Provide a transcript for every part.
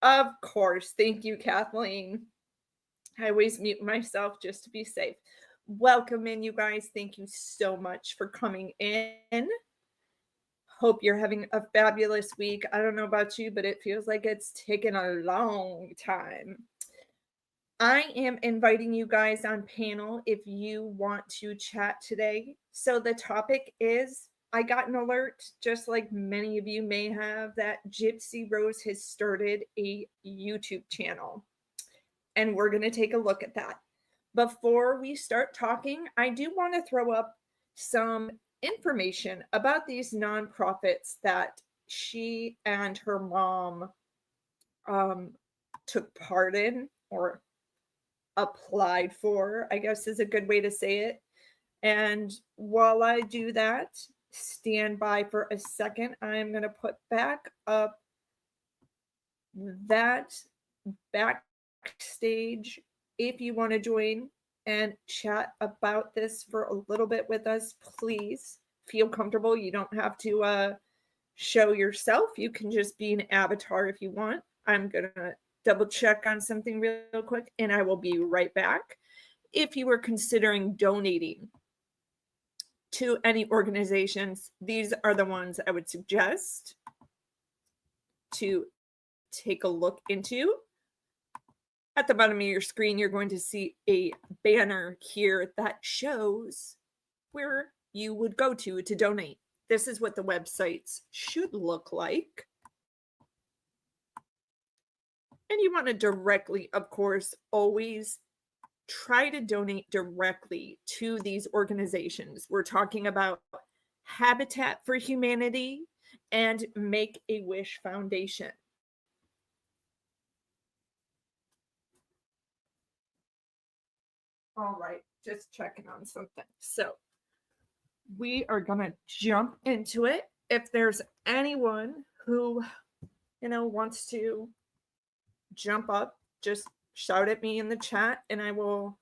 Of course. Thank you, Kathleen. I always mute myself just to be safe. Welcome in, you guys. Thank you so much for coming in. Hope you're having a fabulous week. I don't know about you, but it feels like it's taken a long time. I am inviting you guys on panel if you want to chat today. So the topic is I got an alert, just like many of you may have, that Gypsy Rose has started a YouTube channel. And we're going to take a look at that. Before we start talking, I do want to throw up some information about these nonprofits that she and her mom took part in or applied for, I guess is a good way to say it. And while I do that, stand by for a second. I'm going to put back up that backstage. If you want to join and chat about this for a little bit with us, please feel comfortable. You don't have to show yourself. You can just be an avatar if you want. I'm going to double check on something real quick and I will be right back. If you were considering donating to any organizations, these are the ones I would suggest to take a look into. At the bottom of your screen, you're going to see a banner here that shows where you would go to donate. This is what the websites should look like. And you want to directly, of course, always try to donate directly to these organizations. We're talking about Habitat for Humanity and Make-A-Wish Foundation. All right, just checking on something. So we are going to jump into it. If there's anyone who, wants to jump up, just shout at me in the chat and I will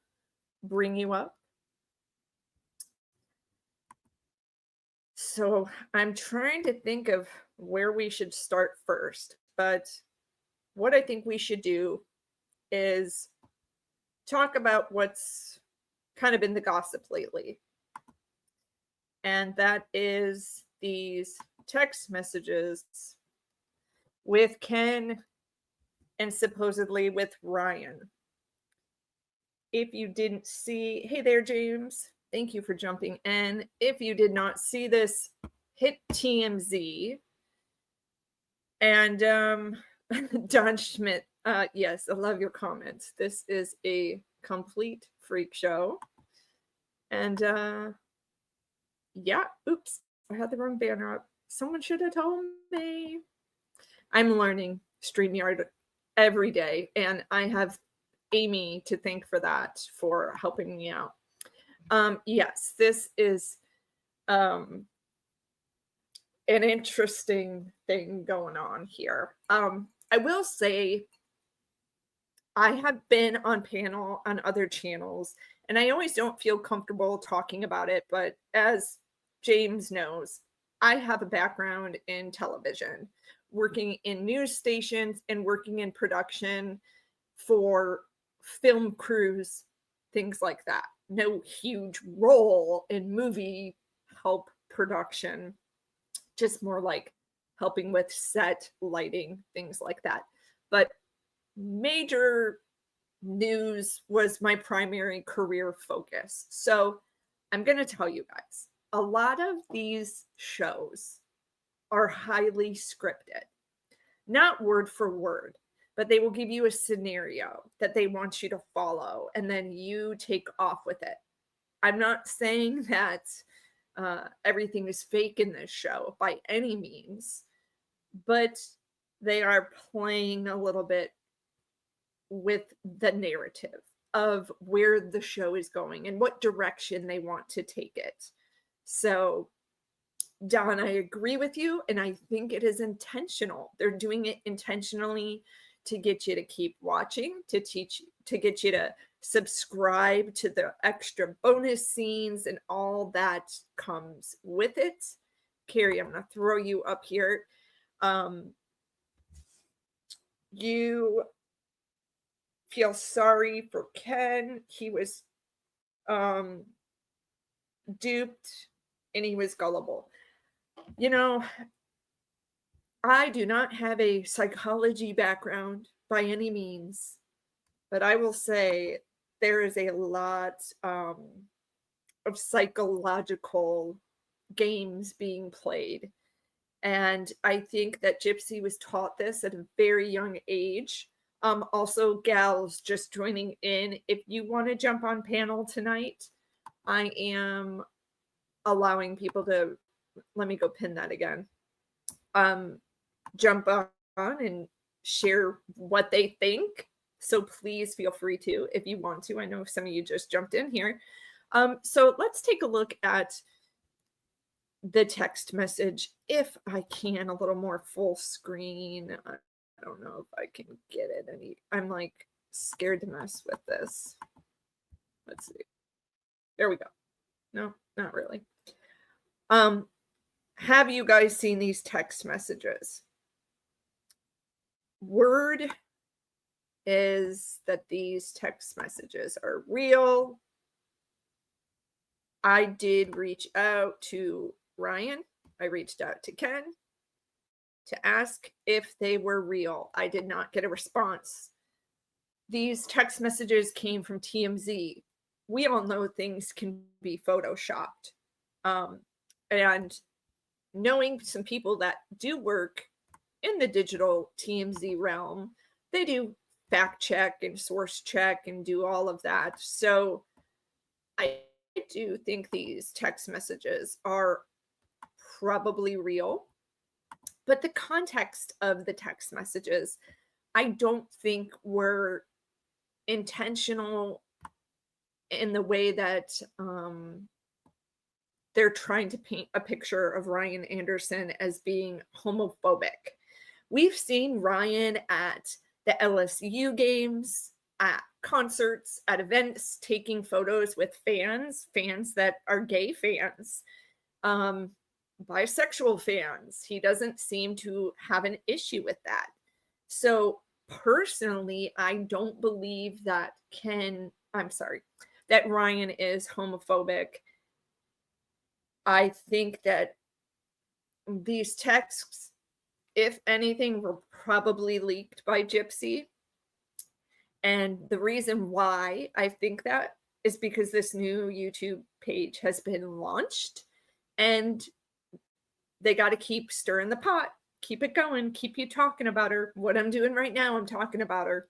bring you up. So I'm trying to think of where we should start first, but what I think we should do is talk about what's kind of been the gossip lately. And that is these text messages with Ken and supposedly with Ryan. If you didn't see, hey there, James. Thank you for jumping in. If you did not see this, hit TMZ. And Don Schmidt, yes, I love your comments. This is a complete freak show. And yeah, oops, I had the wrong banner up. Someone should have told me. I'm learning StreamYard every day, and I have Amy to thank for that, for helping me out. Yes, this is an interesting thing going on here. I will say I have been on panel on other channels, and I always don't feel comfortable talking about it, but as James knows, I have a background in television, working in news stations and working in production for film crews, things like that. No huge role in movie help production, just more like helping with set, lighting, things like that. But major news was my primary career focus. So I'm going to tell you guys, a lot of these shows are highly scripted, not word for word, but they will give you a scenario that they want you to follow, and then you take off with it. I'm not saying that everything is fake in this show by any means, but they are playing a little bit with the narrative of where the show is going and what direction they want to take it. So, Don, I agree with you, and I think it is intentional. They're doing it intentionally to get you to keep watching, to get you to subscribe to the extra bonus scenes and all that comes with it. Carrie, I'm going to throw you up here. You feel sorry for Ken. He was um duped and he was gullible. You know, I do not have a psychology background by any means, but I will say there is a lot of psychological games being played. And I think that Gypsy was taught this at a very young age. Also, gals just joining in, if you want to jump on panel tonight, I am allowing people to, let me go pin that again. Um, Jump on and share what they think. So please feel free to if you want to. I know some of you just jumped in here. So let's take a look at the text message if I can, a little more full screen. I don't know if I can get it any. I'm like scared to mess with this. Let's see. There we go. No, not really. Have you guys seen these text messages? Word is that these text messages are real. I did reach out to Ryan. I reached out to Ken to ask if they were real. I did not get a response. These text messages came from TMZ. We all know things can be photoshopped. And knowing some people that do work in the digital TMZ realm, they do fact check and source check and do all of that. So I do think these text messages are probably real, but the context of the text messages, I don't think were intentional in the way that they're trying to paint a picture of Ryan Anderson as being homophobic. We've seen Ryan at the LSU games, at concerts, at events, taking photos with fans that are gay fans, bisexual fans. He doesn't seem to have an issue with that. So personally, I don't believe that that Ryan is homophobic. I think that these texts, if anything, were probably leaked by Gypsy. And the reason why I think that is because this new YouTube page has been launched and they got to keep stirring the pot, keep it going, keep you talking about her. What I'm doing right now, I'm talking about her.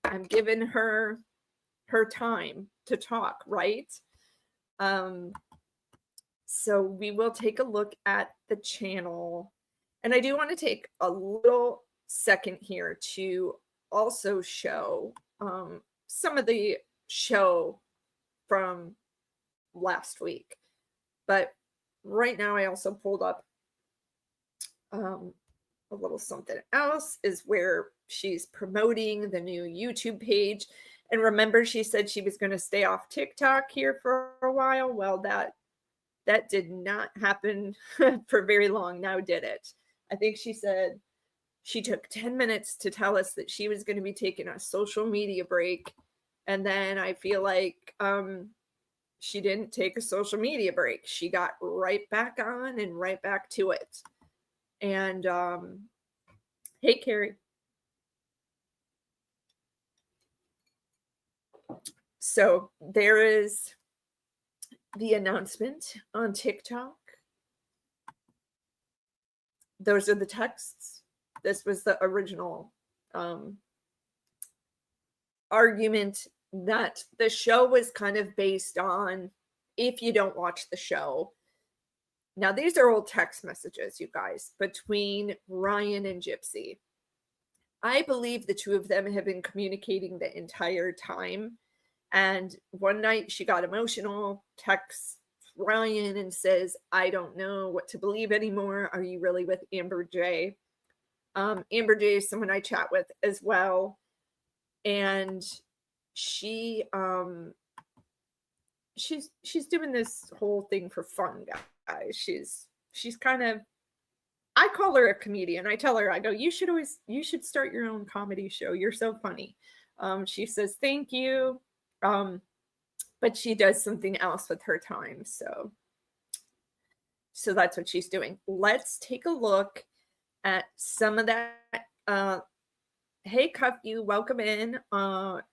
I'm giving her time to talk, right? So we will take a look at the channel. And I do want to take a little second here to also show some of the show from last week. But right now I also pulled up a little something else, is where she's promoting the new YouTube page. And remember, she said she was going to stay off TikTok here for a while. Well, that did not happen for very long now, did it? I think she said she took 10 minutes to tell us that she was going to be taking a social media break. And then I feel like she didn't take a social media break. She got right back on and right back to it. And hey, Carrie. So there is the announcement on TikTok. Those are the texts. This was the original argument that the show was kind of based on. If you don't watch the show, now these are old text messages, you guys, between Ryan and Gypsy. I believe the two of them have been communicating the entire time. And one night she got emotional, texts Ryan and says, I don't know what to believe anymore. Are you really with Amber J? Amber J is someone I chat with as well. And she's doing this whole thing for fun, guys. She's kind of I call her a comedian. I tell her, I go, you should start your own comedy show. You're so funny. She says, thank you. But she does something else with her time. So that's what she's doing. Let's take a look at some of that. Hey, Cuff, you welcome in.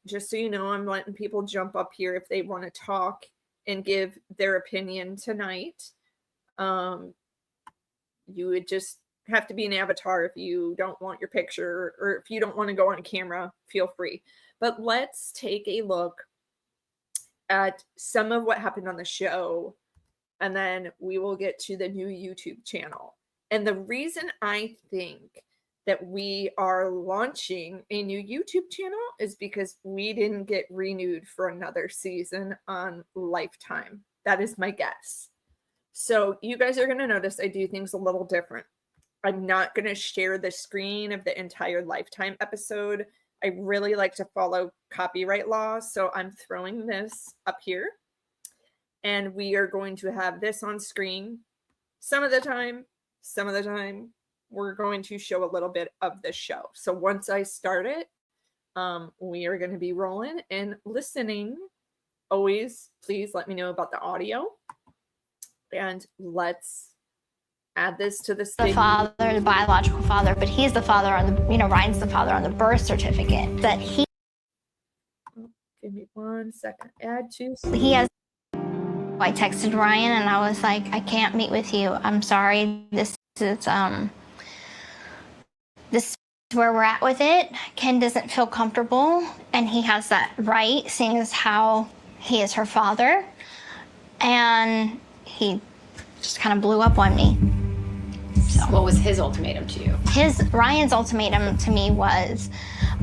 Just so you know, I'm letting people jump up here if they want to talk and give their opinion tonight. You would just have to be an avatar if you don't want your picture, or if you don't want to go on camera, feel free. But let's take a look at some of what happened on the show, and then we will get to the new YouTube channel. And the reason I think that we are launching a new YouTube channel is because we didn't get renewed for another season on Lifetime. That is my guess. So you guys are going to notice I do things a little different. I'm not going to share the screen of the entire Lifetime episode. I really like to follow copyright laws, so I'm throwing this up here. And we are going to have this on screen some of the time. Some of the time, we're going to show a little bit of the show. So once I start it, we are going to be rolling and listening. Always, please let me know about the audio. And let's add this to the the father, the biological father, but he's the father on the, Ryan's the father on the birth certificate. That he. Give me 1 second. Add to. He has. I texted Ryan and I was like, I can't meet with you. I'm sorry. This is where we're at with it. Ken doesn't feel comfortable, and he has that right, seeing as how he is her father, and he just kind of blew up on me. So what was his ultimatum to you? Ryan's ultimatum to me was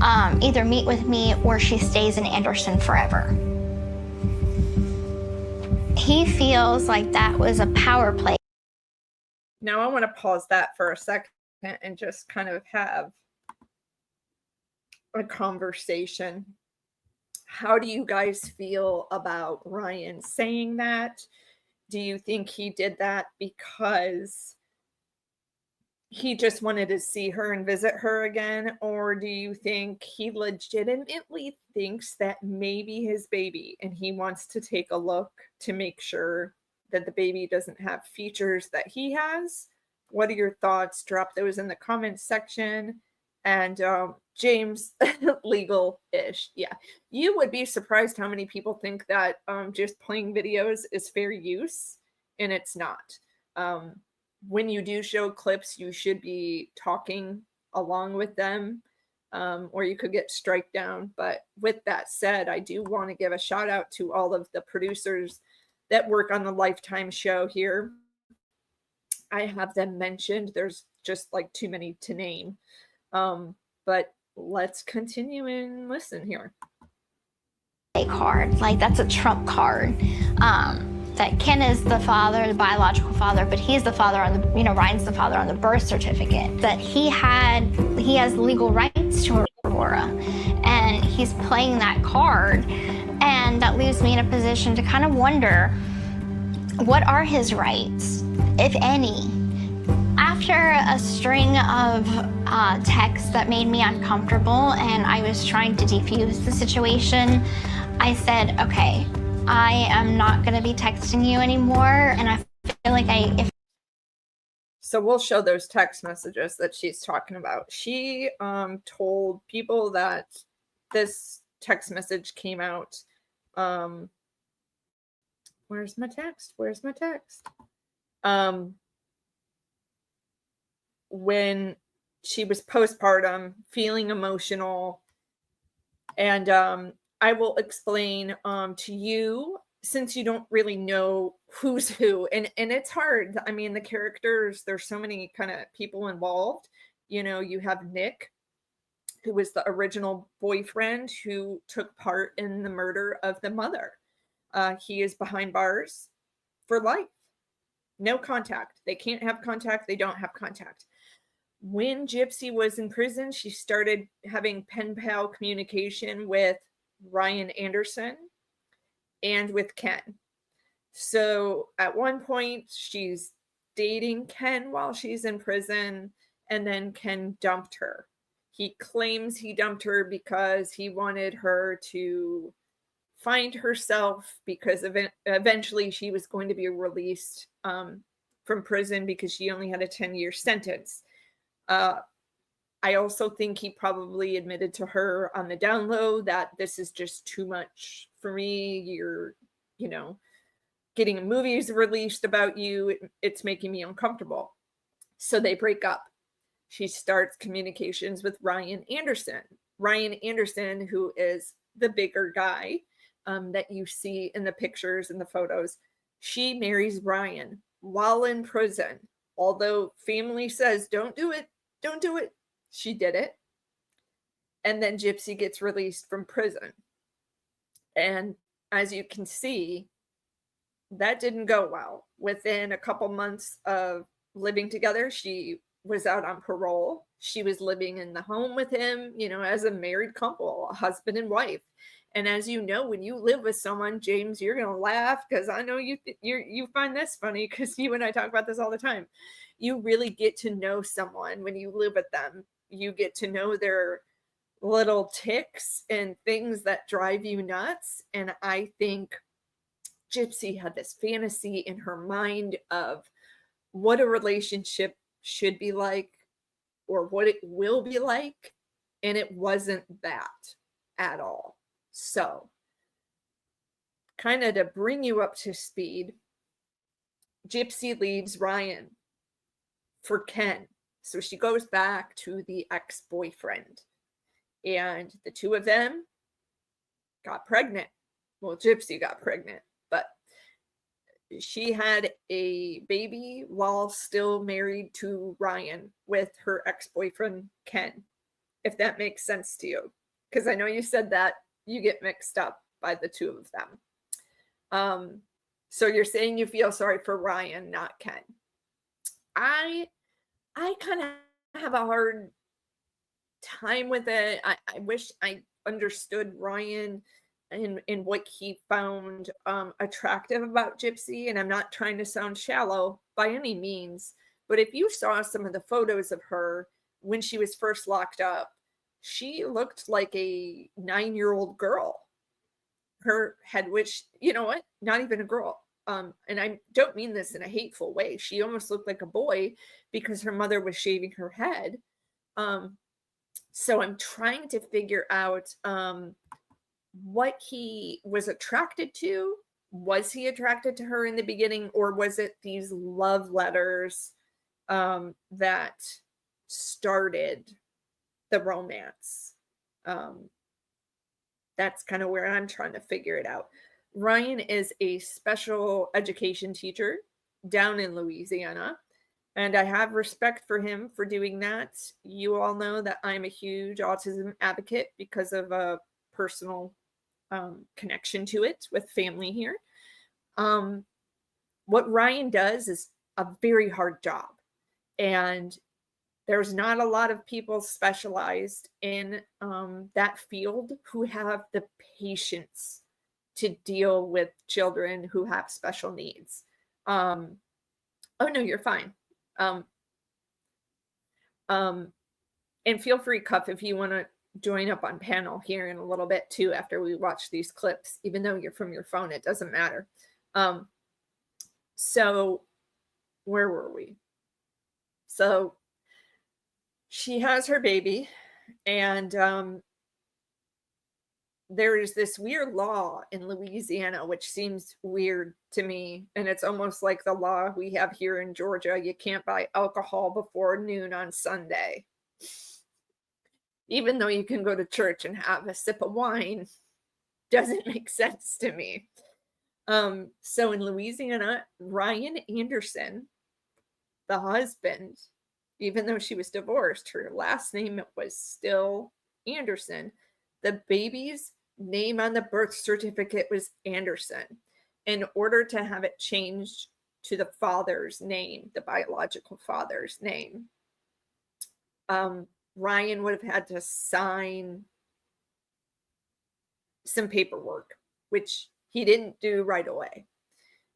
either meet with me or she stays in Anderson forever. He feels like that was a power play. Now I want to pause that for a second and just kind of have a conversation. How do you guys feel about Ryan saying that? Do you think he did that because he just wanted to see her and visit her again? Or do you think he legitimately thinks that maybe his baby, and he wants to take a look to make sure that the baby doesn't have features that he has? What are your thoughts? Drop those in the comments section. And James, legal-ish. Yeah, you would be surprised how many people think that just playing videos is fair use, and it's not. When you do show clips, you should be talking along with them, or you could get strike down. But with that said, I do want to give a shout out to all of the producers that work on the Lifetime show here. I have them mentioned. There's just like too many to name. But let's continue and listen here. A card, like that's a trump card. That Ken is the father, the biological father, but he's the father on the, Ryan's the father on the birth certificate. That he has legal rights to Aurora, and he's playing that card, and that leaves me in a position to kind of wonder, what are his rights, if any? After a string of texts that made me uncomfortable, and I was trying to defuse the situation, I said, okay, I am not going to be texting you anymore, and I feel like So we'll show those text messages that she's talking about. She told people that this text message came out. Where's my text? When she was postpartum, feeling emotional, and I will explain to you, since you don't really know who's who, and it's hard. I mean, the characters, there's so many kind of people involved. You have Nick, who was the original boyfriend who took part in the murder of the mother. He is behind bars for life. No contact. They can't have contact. They don't have contact. When Gypsy was in prison, she started having pen pal communication with Ryan Anderson and with Ken. So at one point, she's dating Ken while she's in prison, and then Ken dumped her. He claims he dumped her because he wanted her to find herself, because eventually she was going to be released from prison because she only had a 10-year sentence. I also think he probably admitted to her on the down low that this is just too much for me. You're, you know, getting movies released about you. It's making me uncomfortable. So they break up. She starts communications with Ryan Anderson. Ryan Anderson, who is the bigger guy that you see in the pictures and the photos. She marries Ryan while in prison. Although family says, don't do it, don't do it. She did it. And then Gypsy gets released from prison. And as you can see, that didn't go well. Within a couple months of living together, she was out on parole. She was living in the home with him, you know, as a married couple, a husband and wife. And as you know, when you live with someone, James, you're going to laugh because I know you find this funny because you and I talk about this all the time. You really get to know someone when you live with them. You get to know their little ticks and things that drive you nuts. And I think Gypsy had this fantasy in her mind of what a relationship should be like or what it will be like. And it wasn't that at all. So, kind of to bring you up to speed, Gypsy leaves Ryan for Ken. So she goes back to the ex-boyfriend. And the two of them got pregnant. Well, Gypsy got pregnant, but she had a baby while still married to Ryan with her ex-boyfriend, Ken, if that makes sense to you. Because I know you said that you get mixed up by the two of them. So you're saying you feel sorry for Ryan, not Ken. I kind of have a hard time with it. I wish I understood Ryan and what he found attractive about Gypsy. And I'm not trying to sound shallow by any means, but if you saw some of the photos of her when she was first locked up, she looked like a 9-year-old girl. Her head, which, you know what, not even a girl. And I don't mean this in a hateful way. She almost looked like a boy because her mother was shaving her head. So I'm trying to figure out what he was attracted to. Was he attracted to her in the beginning, or was it these love letters that started the romance? That's kind of where I'm trying to figure it out. Ryan is a special education teacher down in Louisiana, and I have respect for him for doing that. You all know that I'm a huge autism advocate because of a personal connection to it with family here. What Ryan does is a very hard job, and there's not a lot of people specialized in that field who have the patience to deal with children who have special needs. Oh no, you're fine. And feel free, Cuff, if you want to join up on panel here in a little bit too after we watch these clips. Even though you're from your phone, it doesn't matter. So where were we? So she has her baby, and there is this weird law in Louisiana, which seems weird to me. And it's almost like the law we have here in Georgia. You can't buy alcohol before noon on Sunday. Even though you can go to church and have a sip of wine, doesn't make sense to me. So in Louisiana, Ryan Anderson, the husband, even though she was divorced, her last name was still Anderson. The baby's name on the birth certificate was Anderson. In order to have it changed to the father's name, the biological father's name, Ryan would have had to sign some paperwork, which he didn't do right away.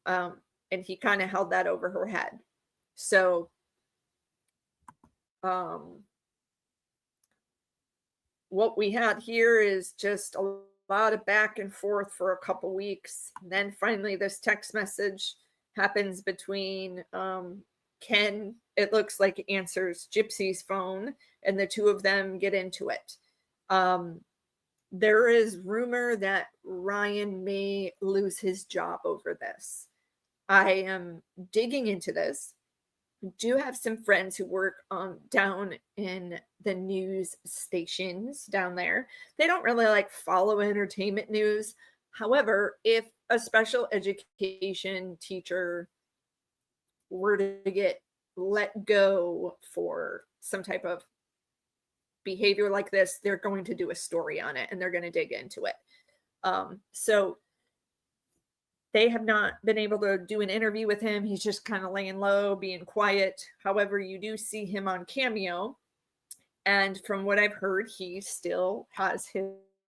And he kind of held that over her head. So, um, what we had here is just a lot of back and forth for a couple weeks. And then finally, this text message happens between Ken, it looks like, answers Gypsy's phone, and the two of them get into it. Um, there is rumor that Ryan may lose his job over this. I am digging into this. Do have some friends who work down in the news stations down there. They don't really like follow entertainment news. However, if a special education teacher were to get let go for some type of behavior like this, they're going to do a story on it and they're going to dig into it. So they have not been able to do an interview with him. He's just kind of laying low, being quiet. However, you do see him on Cameo, and from what I've heard, he still has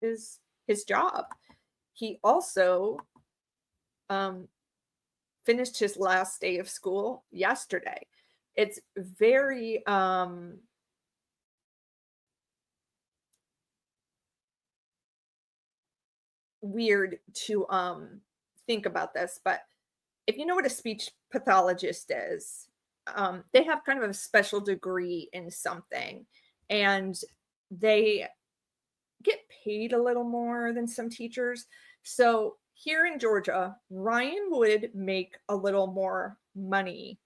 his job. He also finished his last day of school yesterday. It's very weird to think about this, but if you know what a speech pathologist is, they have kind of a special degree in something, and they get paid a little more than some teachers. So here in Georgia, Ryan would make a little more money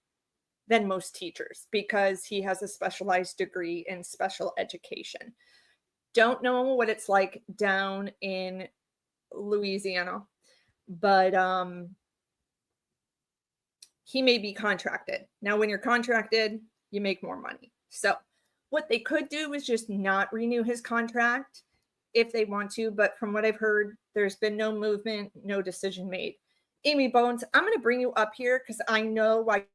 than most teachers because he has a specialized degree in special education. Don't know what it's like down in Louisiana, but he may be contracted. Now, when you're contracted, you make more money. So, what they could do is just not renew his contract if they want to. But from what I've heard, there's been no movement, no decision made. Amy Bones, I'm going to bring you up here because I know why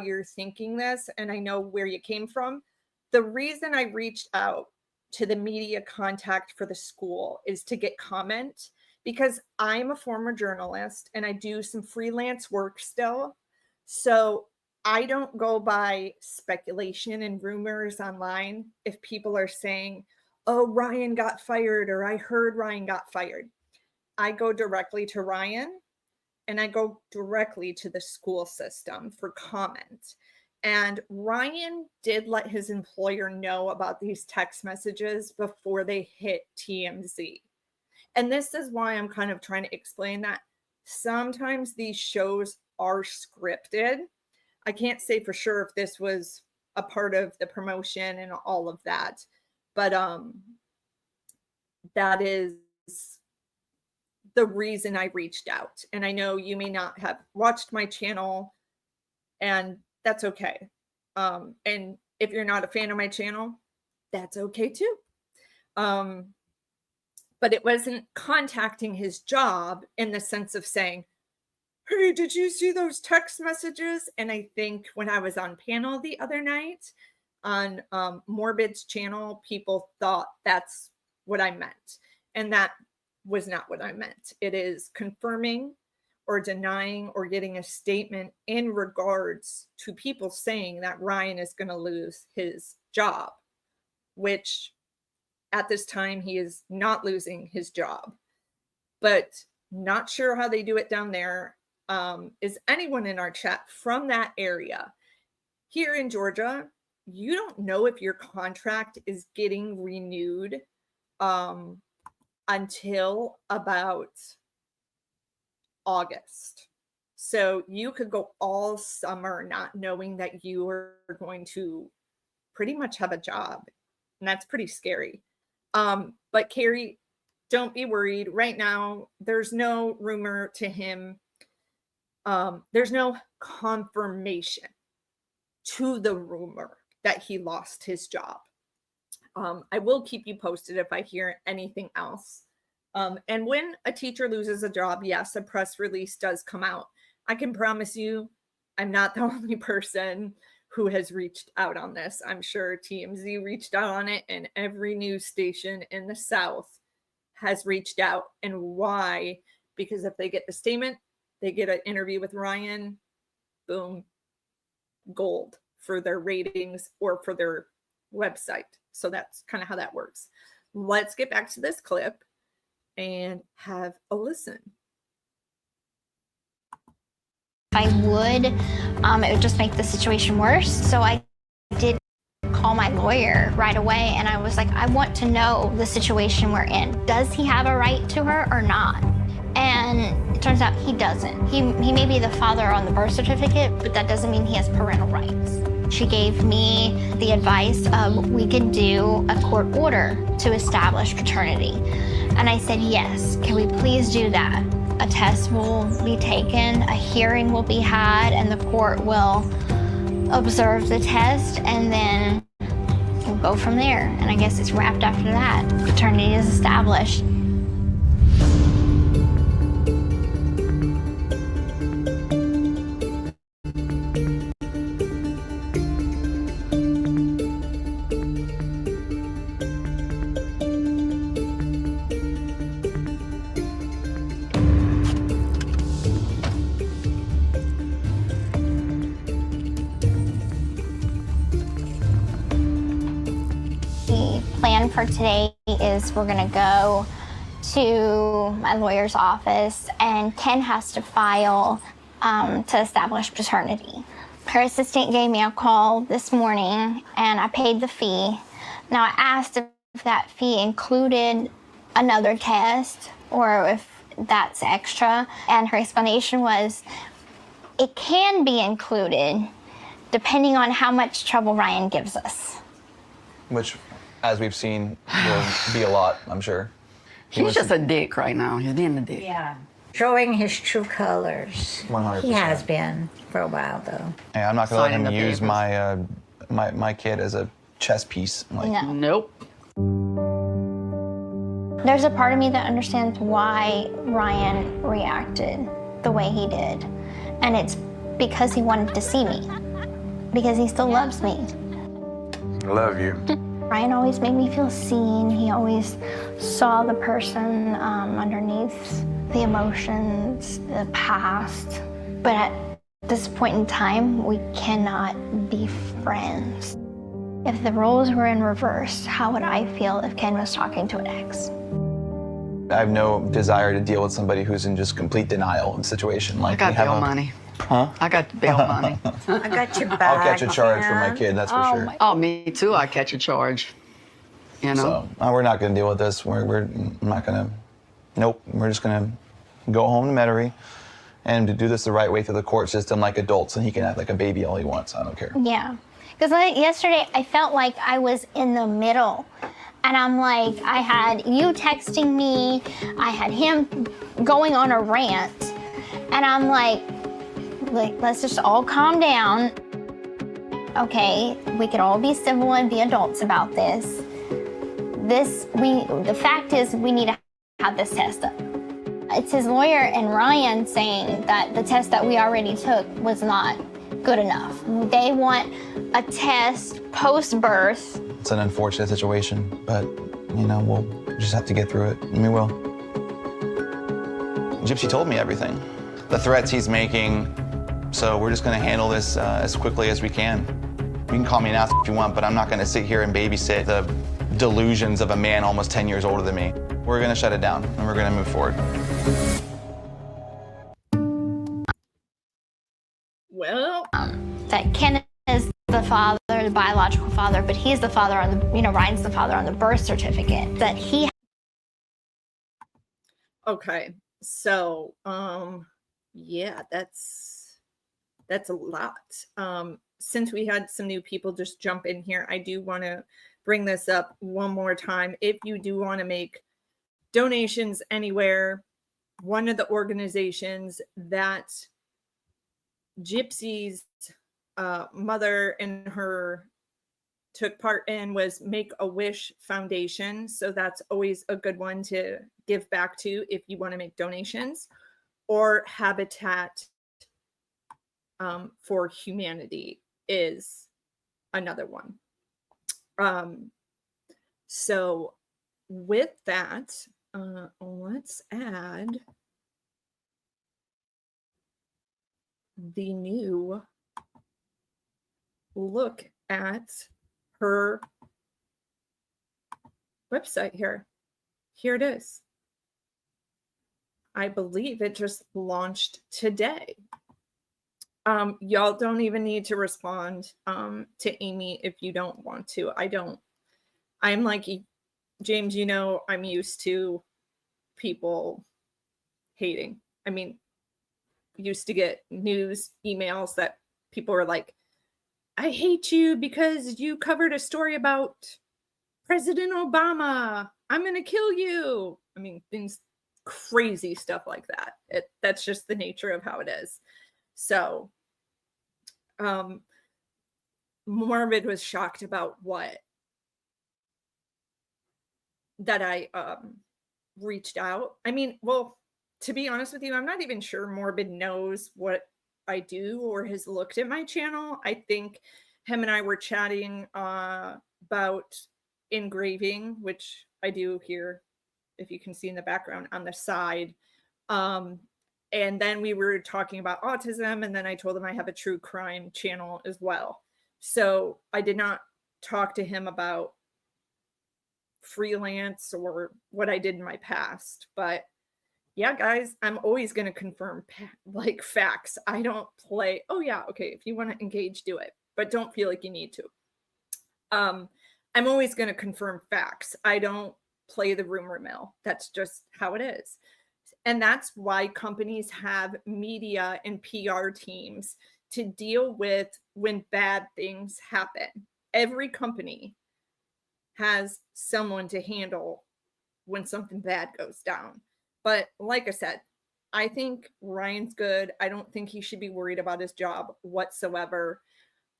you're thinking this and I know where you came from. The reason I reached out to the media contact for the school is to get comment because I'm a former journalist and I do some freelance work still. So I don't go by speculation and rumors online if people are saying, oh, Ryan got fired, or I heard Ryan got fired. I go directly to Ryan and I go directly to the school system for comment. And Ryan did let his employer know about these text messages before they hit TMZ. And this is why I'm kind of trying to explain that sometimes these shows are scripted. I can't say for sure if this was a part of the promotion and all of that, but that is the reason I reached out. And I know you may not have watched my channel, and that's okay. And if you're not a fan of my channel, that's okay too. But it wasn't contacting his job in the sense of saying, hey, did you see those text messages? And I think when I was on panel the other night on Morbid's channel, people thought that's what I meant. And that was not what I meant. It is confirming or denying or getting a statement in regards to people saying that Ryan is going to lose his job, which at this time he is not losing his job. But not sure how they do it down there. Is anyone in our chat from that area? Here in Georgia, you don't know if your contract is getting renewed until about August. So you could go all summer not knowing that you are going to pretty much have a job. And that's pretty scary. But Carrie, don't be worried. Right now, there's no rumor to him. There's no confirmation to the rumor that he lost his job. I will keep you posted if I hear anything else. And when a teacher loses a job, yes, a press release does come out. I can promise you, I'm not the only person who has reached out on this. I'm sure TMZ reached out on it, and every news station in the South has reached out. And why? Because if they get the statement, they get an interview with Ryan, boom, gold for their ratings or for their website. So that's kind of how that works. Let's get back to this clip and have a listen. If I would, it would just make the situation worse. So I did call my lawyer right away, and I was like, I want to know the situation we're in. Does he have a right to her or not? And it turns out he doesn't. He may be the father on the birth certificate, but that doesn't mean he has parental rights. She gave me the advice of we could do a court order to establish paternity. And I said, yes, can we please do that? A test will be taken, a hearing will be had, and the court will observe the test, and then we'll go from there. And I guess it's wrapped after that. Paternity is established. The plan for today is we're gonna go to my lawyer's office, and Ken has to file to establish paternity. Her assistant gave me a call this morning, and I paid the fee. Now, I asked if that fee included another test or if that's extra, and her explanation was it can be included depending on how much trouble Ryan gives us. Which, as we've seen, will be a lot, I'm sure. He's just a dick right now. He's being a dick. Yeah. Showing his true colors. 100%. He has been for a while, though. Hey, I'm not going to Signing let him the use papers. my kid as a chess piece. Like, No. Nope. There's a part of me that understands why Ryan reacted the way he did. And it's because he wanted to see me. Because he still loves me. I love you. Ryan always made me feel seen. He always saw the person underneath the emotions, the past. But at this point in time, we cannot be friends. If the roles were in reverse, how would I feel if Ken was talking to an ex? I have no desire to deal with somebody who's in just complete denial of the situation. I Like, got we have bail a- money. Huh? I got bail money. I got your back. I'll catch a charge for my man. kid, that's for Oh sure. my- Oh, me too. I catch a charge. You know. So we're not going to deal with this. We're not going to. Nope. We're just going to go home to Metairie and to do this the right way through the court system, like adults, and he can act like a baby all he wants. I don't care. Yeah. Because yesterday I felt like I was in the middle. And I'm like, I had you texting me, I had him going on a rant. And I'm like, let's just all calm down. Okay, we could all be civil and be adults about this. The fact is we need to have this test up. It's his lawyer and Ryan saying that the test that we already took was not good enough. They want a test post-birth. It's an unfortunate situation, but, you know, we'll just have to get through it, and we will. Gypsy told me everything. The threats he's making, so we're just gonna handle this as quickly as we can. You can call me an ass if you want, but I'm not gonna sit here and babysit the delusions of a man almost 10 years older than me. We're gonna shut it down, and we're gonna move forward. Well, That Ken is the father, the biological father, but he's the father on the, Ryan's the father on the birth certificate. That he. okay. So, yeah, that's a lot. Since we had some new people just jump in here, I do want to bring this up one more time. If you do want to make donations anywhere, one of the organizations that Gypsy's mother and her took part in was Make-A-Wish Foundation. So that's always a good one to give back to if you want to make donations. Or Habitat for Humanity is another one. So with that, let's add the new look at her website here. Here it is. I believe it just launched today. Y'all don't even need to respond to Amy if you don't want to. I'm like, James, you know, I'm used to people hating. I mean, used to get news emails that people were like, I hate you because you covered a story about President Obama. I'm going to kill you. I mean, things, crazy stuff like that. That's just the nature of how it is. So, Morbid was shocked about what? That I reached out. I mean, well, to be honest with you, I'm not even sure Morbid knows what I do or has looked at my channel. I think him and I were chatting about engraving, which I do here, if you can see in the background on the side. And then we were talking about autism, and then I told him I have a true crime channel as well. So I did not talk to him about freelance or what I did in my past. But yeah, guys, I'm always going to confirm like facts. I don't play, oh yeah, okay, if you want to engage, do it, but don't feel like you need to. I'm always going to confirm facts. I don't play the rumor mill. That's just how it is. And that's why companies have media and PR teams to deal with when bad things happen. Every company has someone to handle when something bad goes down. But like I said, I think Ryan's good. I don't think he should be worried about his job whatsoever.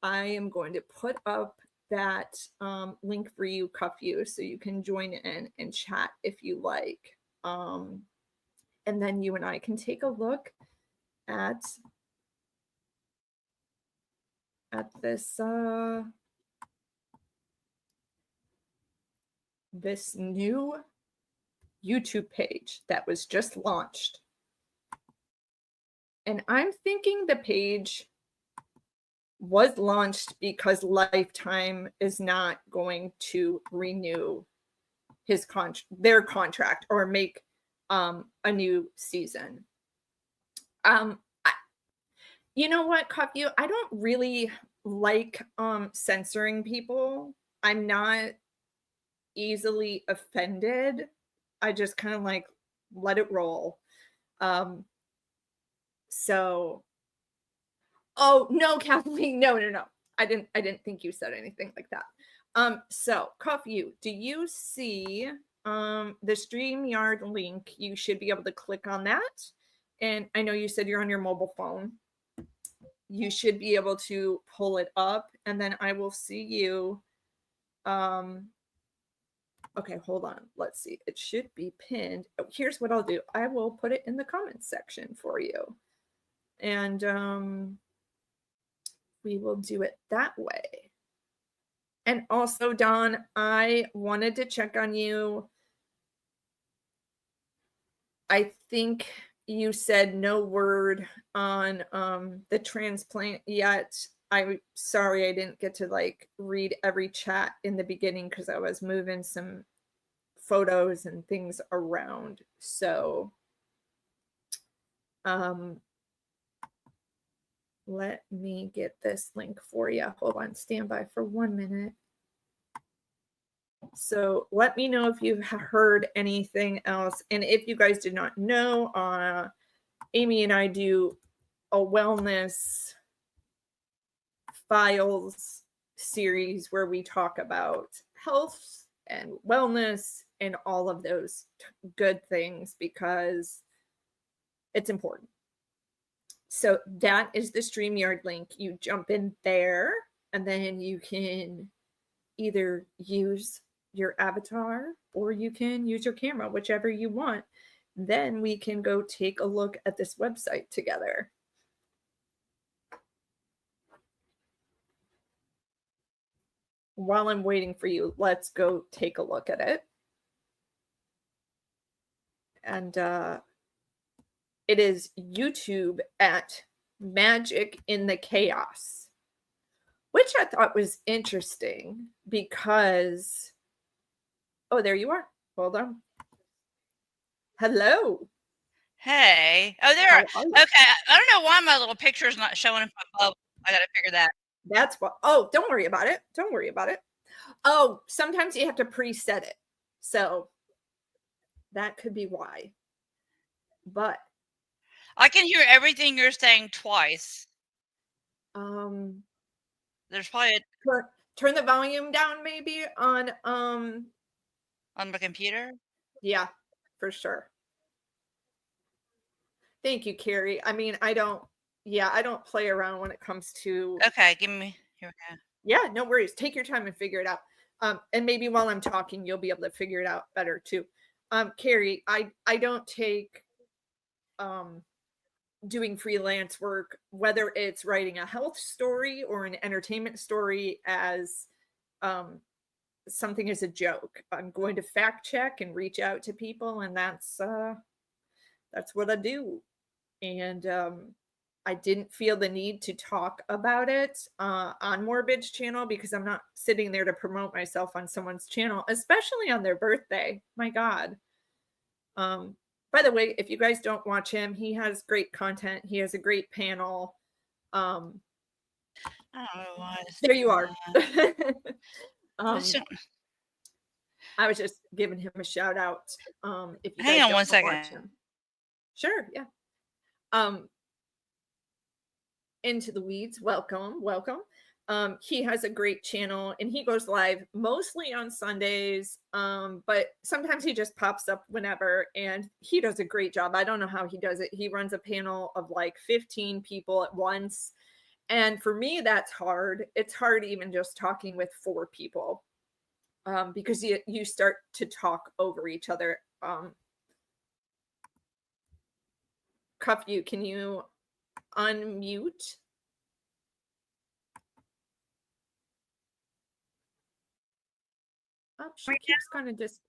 I am going to put up that link for you, Cuff You, so you can join in and chat if you like. And then you and I can take a look at this this new YouTube page that was just launched. And I'm thinking the page was launched because Lifetime is not going to renew their contract or make a new season. You know what, Cup You? I don't really like censoring people. I'm not easily offended. I just kind of like let it roll. So, oh no, Kathleen, no. I didn't think you said anything like that. So Cuff You, do you see the StreamYard link? You should be able to click on that. And I know you said you're on your mobile phone. You should be able to pull it up, and then I will see you. Okay, hold on. Let's see. It should be pinned. Oh, here's what I'll do. I will put it in the comments section for you. And we will do it that way. And also, Dawn, I wanted to check on you. I think you said no word on the transplant yet. I'm sorry I didn't get to like read every chat in the beginning because I was moving some photos and things around. So let me get this link for you. Hold on, stand by for 1 minute. So let me know if you've heard anything else. And if you guys did not know, Amy and I do a wellness files series where we talk about health and wellness and all of those good things because it's important. So that is the StreamYard link. You jump in there and then you can either use your avatar or you can use your camera, whichever you want. Then we can go take a look at this website together. While I'm waiting for you, let's go take a look at it. And it is YouTube at Magic in the Chaos. which I thought was interesting because oh, there you are. Hold on. Hello. Hey. Oh, there. How are you? Okay. I don't know why my little picture is not showing up above. I got to figure that. That's what. Oh, don't worry about it. Don't worry about it. Oh, sometimes you have to preset it. So that could be why. But I can hear everything you're saying twice. There's probably turn the volume down maybe on my computer. Yeah, for sure. Thank you, Carrie. I mean, I don't play around when it comes to Okay, give me here we go. Yeah, no worries. Take your time and figure it out. And maybe while I'm talking, you'll be able to figure it out better too. Carrie, I don't take doing freelance work, whether it's writing a health story or an entertainment story, as something as a joke. I'm going to fact check and reach out to people, and that's what I do. And I didn't feel the need to talk about it on Morbid's channel because I'm not sitting there to promote myself on someone's channel, especially on their birthday. My God. By the way, if you guys don't watch him, he has great content. He has a great panel. I don't know why. There you are. Listen, I was just giving him a shout out. If you hang guys on don't one watch second. him. Sure, yeah. Into the Weeds, welcome. He has a great channel and he goes live mostly on Sundays, but sometimes he just pops up whenever, and he does a great job. I don't know how he does it. He runs a panel of like 15 people at once, and for me that's hard. It's hard even just talking with 4 people, because you start to talk over each other. Cuff, can you unmute? Oh, she keeps kind of just.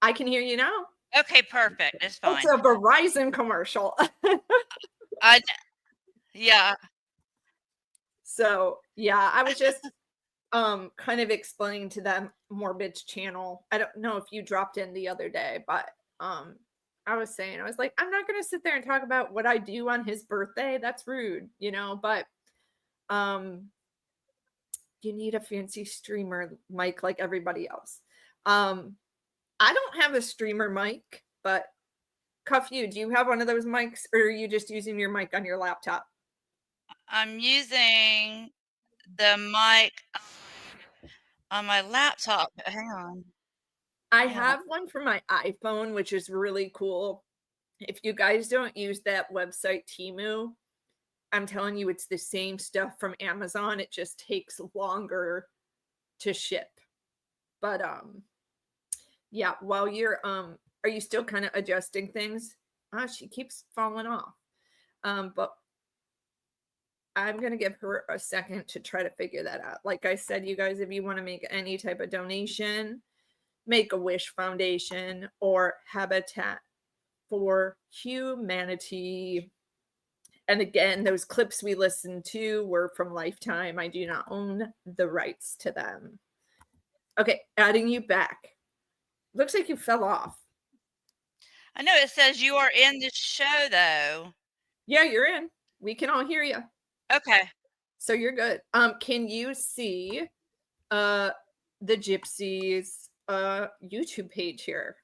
I can hear you now. Okay, perfect. It's fine. It's a Verizon commercial. Yeah. So yeah, I was just kind of explaining to them Morbid's channel. I don't know if you dropped in the other day, but I was like, I'm not gonna sit there and talk about what I do on his birthday. That's rude, but you need a fancy streamer mic like everybody else. I don't have a streamer mic, but Cuff, do you have one of those mics, or are you just using your mic on your laptop? I'm using the mic on my laptop. Hang on. I have one for my iPhone, which is really cool. If you guys don't use that website Temu, I'm telling you, it's the same stuff from Amazon. It just takes longer to ship. But yeah, while you're are you still kind of adjusting things? She keeps falling off. But I'm going to give her a second to try to figure that out. Like I said, you guys, if you want to make any type of donation, Make-A-Wish Foundation or Habitat for Humanity. And again, those clips we listened to were from Lifetime. I do not own the rights to them. Okay, adding you back. Looks like you fell off. I know it says you are in the show, though. Yeah, you're in. We can all hear you. Okay. So you're good. Can you see the Gypsy's YouTube page here?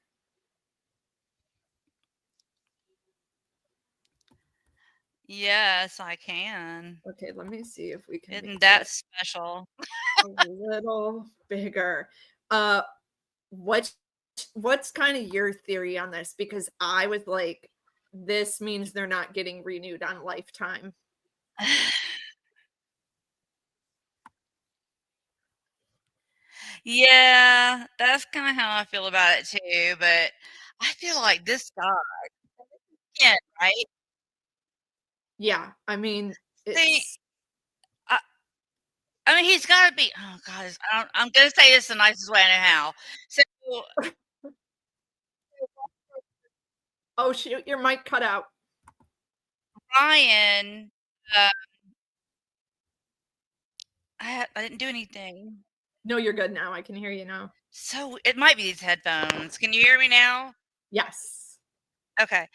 Yes, I can. Okay, let me see if we can. Isn't that special? A little bigger. What's kind of your theory on this? Because I was like, this means they're not getting renewed on Lifetime. Yeah, that's kind of how I feel about it too. But I feel like this guy, yeah, right? Yeah, I mean, See, I mean, he's got to be. Oh God, I'm gonna say this the nicest way I know how. So, oh shoot, your mic cut out. Ryan, I didn't do anything. No, you're good now. I can hear you now. So it might be these headphones. Can you hear me now? Yes. Okay.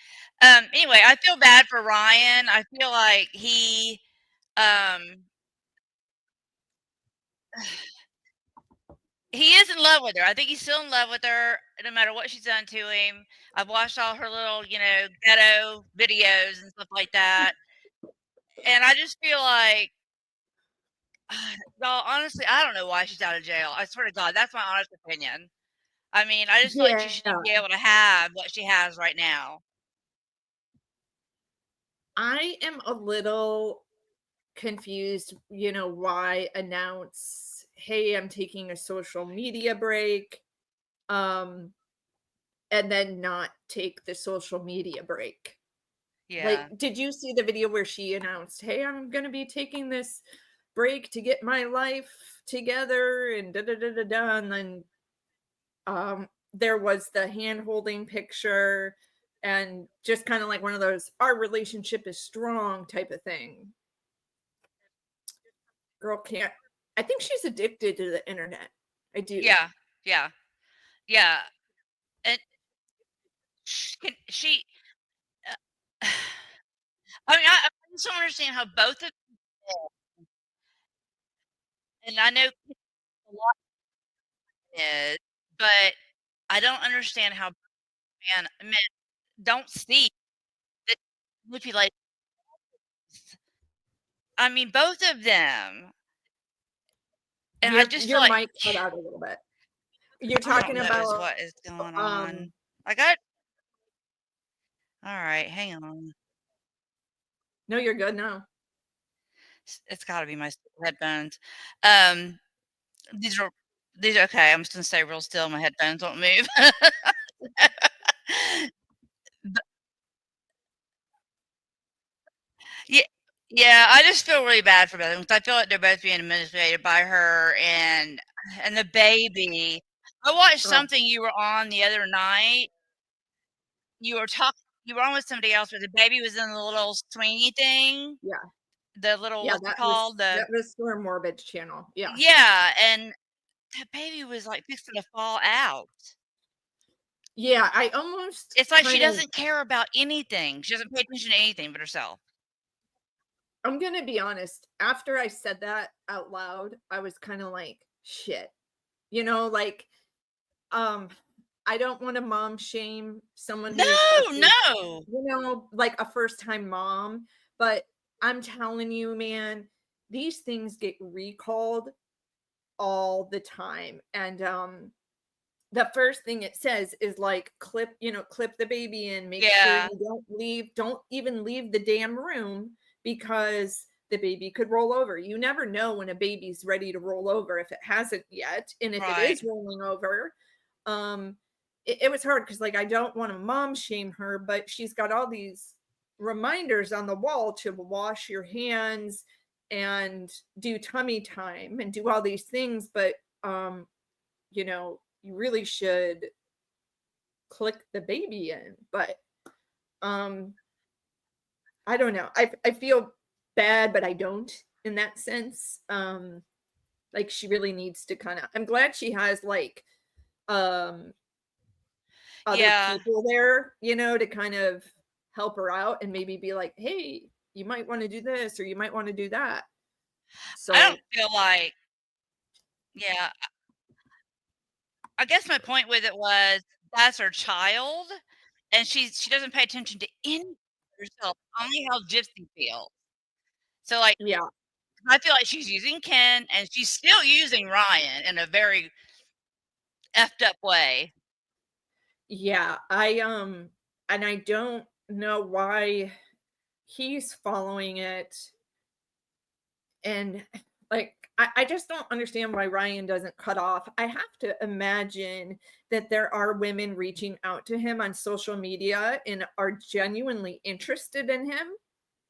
Anyway, I feel bad for Ryan. I feel like um he is in love with her. I think he's still in love with her no matter what she's done to him. I've watched all her little, ghetto videos and stuff like that. And I just feel like y'all, honestly, I don't know why she's out of jail. I swear to God, that's my honest opinion. I mean, I just feel like she Yeah. shouldn't be able to have what she has right now. I am a little confused, why announce, "Hey, I'm taking a social media break," um, and then not take the social media break. Yeah. Like, did you see the video where she announced, "Hey, I'm gonna be taking this break to get my life together," and da da da da da, and then, there was the hand-holding picture and just kinda like one of those, "Our relationship is strong" type of thing. Girl can't I think she's addicted to the internet. I do. Yeah. Yeah. Yeah. And she uh, I mean, I just don't understand how both of them, and I know a lot is, but I don't understand how men don't see that manipulate. I mean, both of them, and I just feel Your like mic cut out a little bit. You're I don't talking know is about, what is going on. um I got all right, hang on. no, you're good now. It's got to be my stupid headphones. Um, these are okay. I'm just gonna stay real still. My headphones won't move. Yeah, yeah, I just feel really bad for both of them 'cause I feel like they're both being manipulated by her and the baby. I watched Ugh, something you were on the other night. You were on with somebody else, but the baby was in the little swingy thing, yeah. the little Yeah, what's it called? that was Storm Morbid's channel. Yeah. Yeah, and that baby was, like, fixing to fall out. Yeah, I almost It's like she kind of doesn't care about anything. She doesn't pay attention to anything but herself. I'm gonna be honest, after I said that out loud, I was kinda like, "Shit." Like, um, I don't wanna mom shame someone who's a No, first no. like a first-time mom, but I'm telling you, man, these things get recalled all the time, and, the first thing it says is, like, clip the baby in, make sure Yeah, you don't even leave the damn room because the baby could roll over. You never know when a baby's ready to roll over if it hasn't yet, and if it right. is rolling over, um, it was hard because, like, I don't wanna mom shame her, but she's got all these reminders on the wall to wash your hands and do tummy time and do all these things, but, you really should click the baby in, but, um, I don't know. I feel bad, but I don't in that sense. Like, she really needs to I'm glad she has, like, um, other Yeah. people there, to kind of help her out and maybe be like, "Hey, you might wanna do this or you might wanna do that." I don't So, feel like yeah, I guess my point with it was that's her child, and she doesn't pay attention to any herself, only how Gypsy feels. So, like, yeah. I feel like she's using Ken, and she's still using Ryan in a very effed up way. Yeah, and I don't know why he's following it. And like, I just don't understand why Ryan doesn't cut off. I have to imagine that there are women reaching out to him on social media and are genuinely interested in him.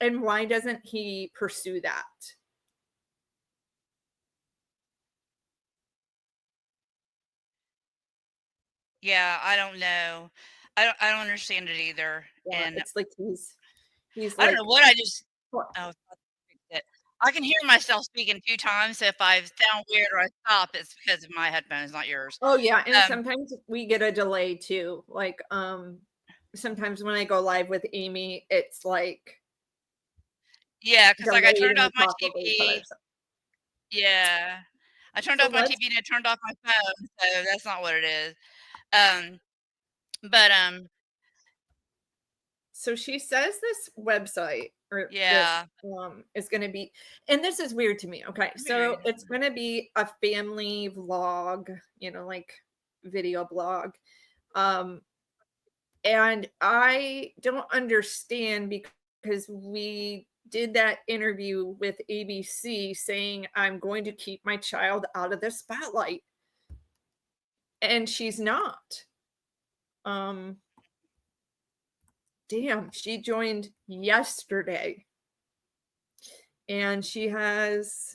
And why doesn't he pursue that? Yeah, I don't know. I don't understand it either, Yeah, and it's like he's I don't know like, what I just "What?" oh, it. I can hear myself speaking 2 times, so if I sound weird or I stop, it's because of my headphones, not yours. Oh, yeah, and Um, sometimes we get a delay too, like, sometimes when I go live with Amy, it's, like, yeah, because like, I delayed turned and off we my talk over each other, TV. so Yeah. I turned so off my let's TV and I turned off my phone, so that's not what it is. Um, but, so she says this website or this, yeah. is gonna be, and this is weird to me, okay, so Weird. it's gonna be a family vlog, like, video blog, um, and I don't understand because we did that interview with ABC saying, "I'm going to keep my child out of the spotlight," and she's not. Um, damn, she joined yesterday, and she has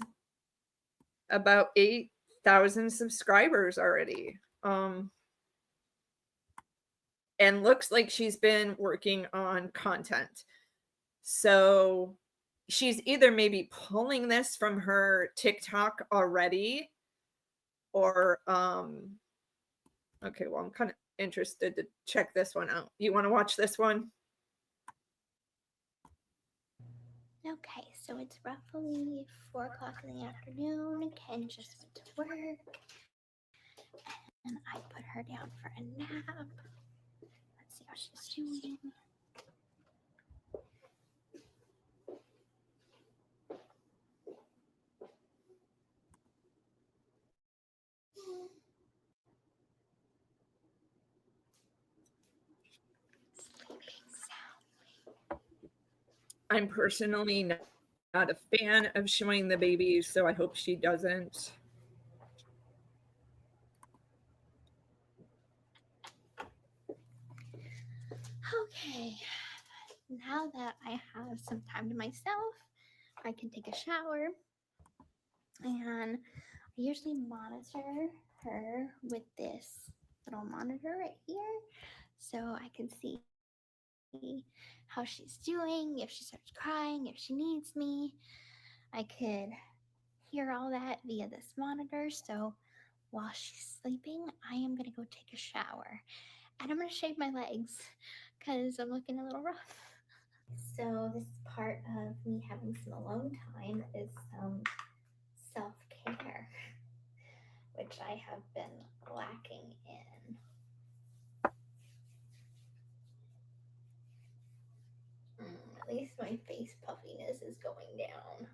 about 8,000 subscribers already. And looks like she's been working on content. So she's either maybe pulling this from her TikTok already or okay, well, I'm kind of interested to check this one out. You want to watch this one? Okay, so it's roughly 4 o'clock in the afternoon. Ken just went to work, and I put her down for a nap. Let's see how she's doing. I'm personally not a fan of showing the babies, so I hope she doesn't. Okay, now that I have some time to myself, I can take a shower. And I usually monitor her with this little monitor right here so I can see how she's doing, if she starts crying, if she needs me. I could hear all that via this monitor. So while she's sleeping, I am going to go take a shower. And I'm going to shave my legs because I'm looking a little rough. So this part of me having some alone time is some self-care, which I have been lacking in. At least my face puffiness is going down.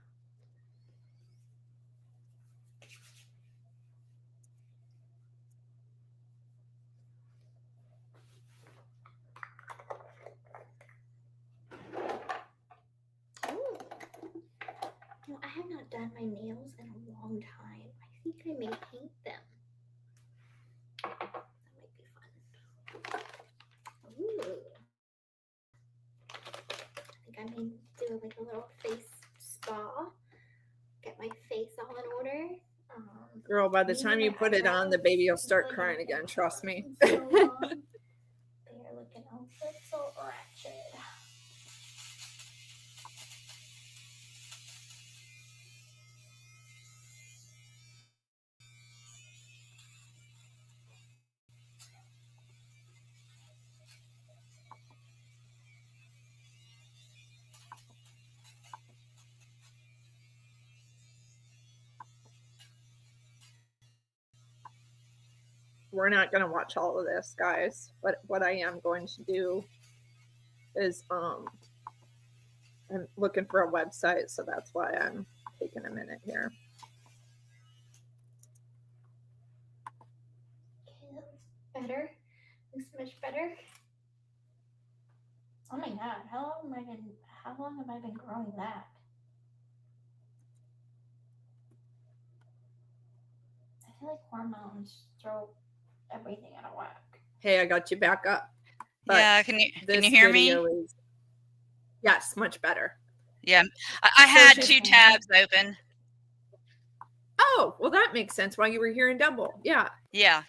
Ooh. No, I have not done my nails in a long time. I think I may paint them. That might be fun. Ooh. I think I may do like a little face spa. Get my face all in order. Girl, by the time you put it on, the baby will start crying again. Trust me. They are looking a little ratchet. We're not going to watch all of this, guys. But what I am going to do is I'm looking for a website, so that's why I'm taking a minute here. Okay, that looks better. Looks much better. Oh my god, how long have I been growing that? I feel like hormones throw everything out of whack. Hey, I got you back up. But Yeah, can you this hear video me? is, yes, much better. Yeah. I had she's 2 tabs open. Oh, well, that makes sense why you were hearing double. Yeah. Yeah.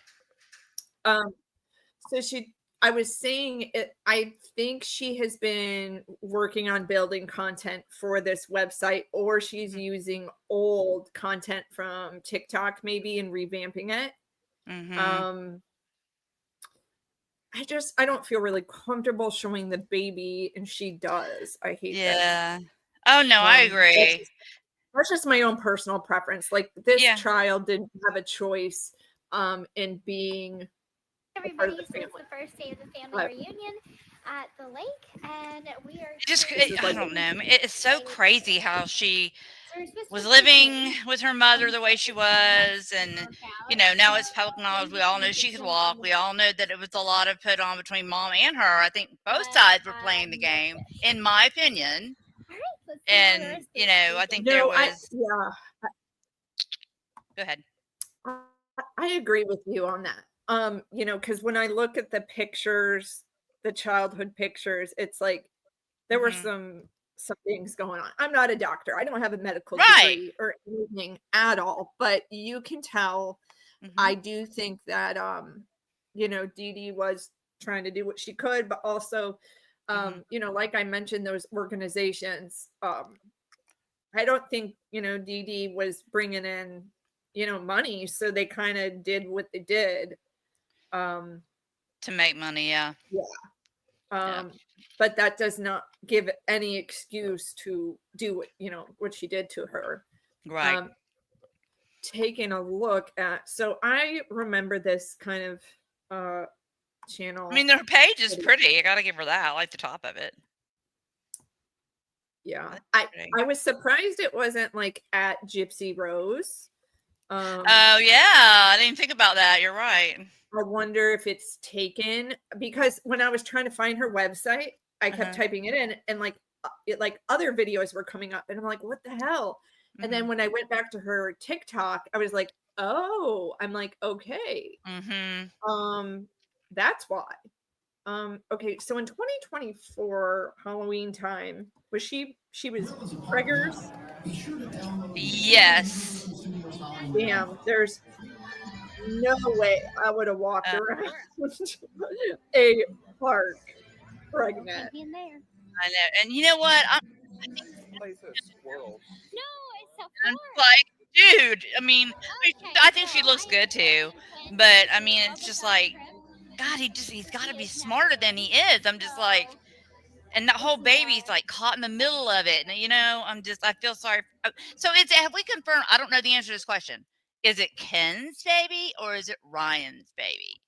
So she I was saying it, I think she has been working on building content for this website, or she's using old content from TikTok maybe and revamping it. Mm-hmm. Um, I don't feel really comfortable showing the baby, and she does. I hate this. Yeah. Oh no, I That's agree. just, that's just my own personal preference. Like this Yeah. child didn't have a choice in being a part Everybody, of the so it's family. the first day of the family But reunion at the lake, and we are Just this is I like don't know. I mean, it's so crazy how she so we're supposed to was be living cooking. with her mother the way she was, and you know, now it's public knowledge. We all know she could walk. We all know that it was a lot of put on between mom and her. I think both sides were playing the game, in my opinion. All right, let's see how the And rest you of know, the I day think goes. there no, was. Go ahead. I agree with you on that. You know, because when I look at the pictures, the childhood pictures, it's like there were Hmm. some things going on. I'm not a doctor. I don't have a medical Right. degree or anything at all, but you can tell. Hmm. I do think that you know, Dee Dee was trying to do what she could, but also Hmm. you know, like I mentioned, those organizations, I don't think, you know, Dee Dee was bringing in, you know, money, so they kind of did what they did. Um, To make money, yeah. yeah. Yeah. But that does not give any excuse to do what, you know, what she did to her. Right. Um, taking a look at, so I remember this kind of I channel. mean, her page is pretty. I gotta give her that. I like the top of it. Yeah. That's pretty. I was surprised it wasn't like at Gypsy Rose. Oh yeah, I didn't think about that. You're right. I wonder if it's taken, because when I was trying to find her website, I kept Uh-huh. typing it in, and like like other videos were coming up, and I'm like, what the hell? And then Mhm. when I went back to her TikTok, I was like, oh, I'm like, okay, Mhm. um, that's why. Okay, so in 2024 Halloween time, she was preggers? Yes. Damn, there's no way I would have walked Uh, around a park pregnant. Maybe in there. I know. And you know what? Place of squirrels. No, it's so I'm far. like, dude. Okay, I think so she looks I good too. went But I to mean, it's just Albuquerque like, trip. God, he's got to He be is smarter than he is. I'm just like, so and that this whole is baby's like caught in the middle of it. And you know, I feel sorry. So have we confirmed? I don't know the answer to this question. Is it Ken's baby or is it Ryan's baby?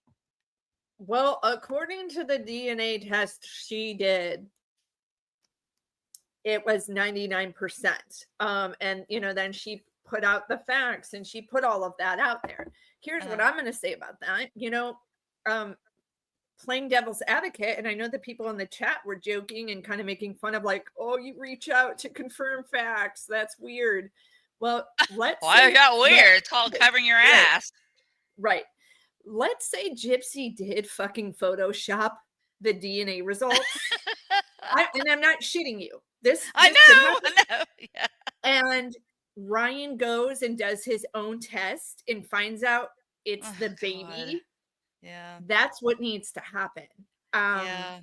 Well, according to the DNA test she did, it was 99%. And you know, then she put out the facts and she put all of that out there. Here's what Uh-huh. I'm going to say about that. You know, um, playing devil's advocate, and I know the people in the chat were joking and kind of making fun of, like, oh, you reach out to confirm facts. That's weird. Well, let's Why it say, got weird? It's called covering your right, ass. right. Let's say Gypsy did fucking Photoshop the DNA results. And I'm not shitting you. This I could know. happen. I know. Yeah. And Ryan goes and does his own test and finds out it's Oh, the God. baby. Yeah. That's what needs to happen. Um, Yeah.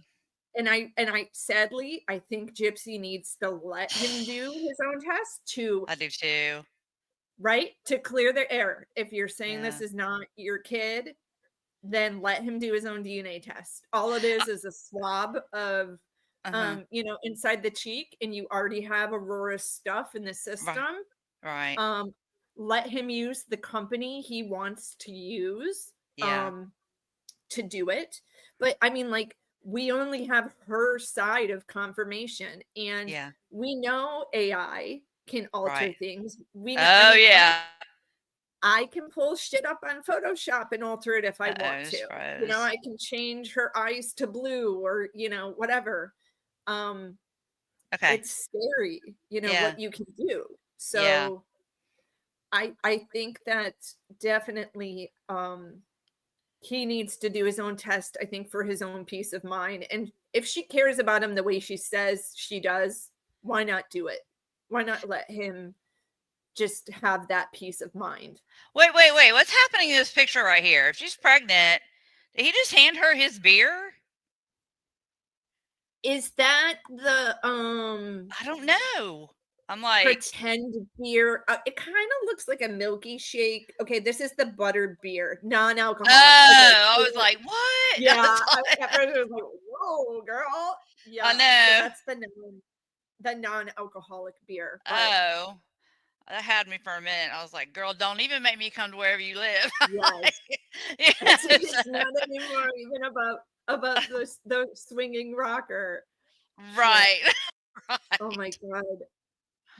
and I sadly, I think Gypsy needs to let him do his own test to, I do too. right, to clear the air. If you're saying Yeah. this is not your kid, then let him do his own DNA test. All it is a swab of Uh-huh. you know, inside the cheek, and you already have Aurora's stuff in the Right. system. Right. Let him use the company he wants to use Yeah. to do it. But I mean, like, we only have her side of confirmation, and Yeah. we know AI can alter Right. things. We know, I Oh, mean, yeah. I can pull shit up on Photoshop and alter it if I Uh-oh, want to. it's You know, froze. I can change her eyes to blue, or, you know, whatever. Um, Okay. it's scary, you know, Yeah. what you can do. Yeah. So I think that definitely he needs to do his own test, I think, for his own peace of mind. And if she cares about him the way she says she does, why not do it? Why not let him just have that peace of mind? Wait. What's happening in this picture right here? If she's pregnant, did he just hand her his beer? Is that the I don't know. I'm like, pretend beer? It kind of looks like a milky shake. Okay, this is the buttered beer, non-alcoholic. Okay, oh, I was so like, what? yeah, I was I like, at first I was like, "Whoa, girl." I Yeah, so know. that's the non-alcoholic beer, but Oh, that had me for a minute. I was like, girl, don't even make me come to wherever you live. yes, Yeah, it's not anymore even about the swinging rocker. Shit. right. Oh my Right. god.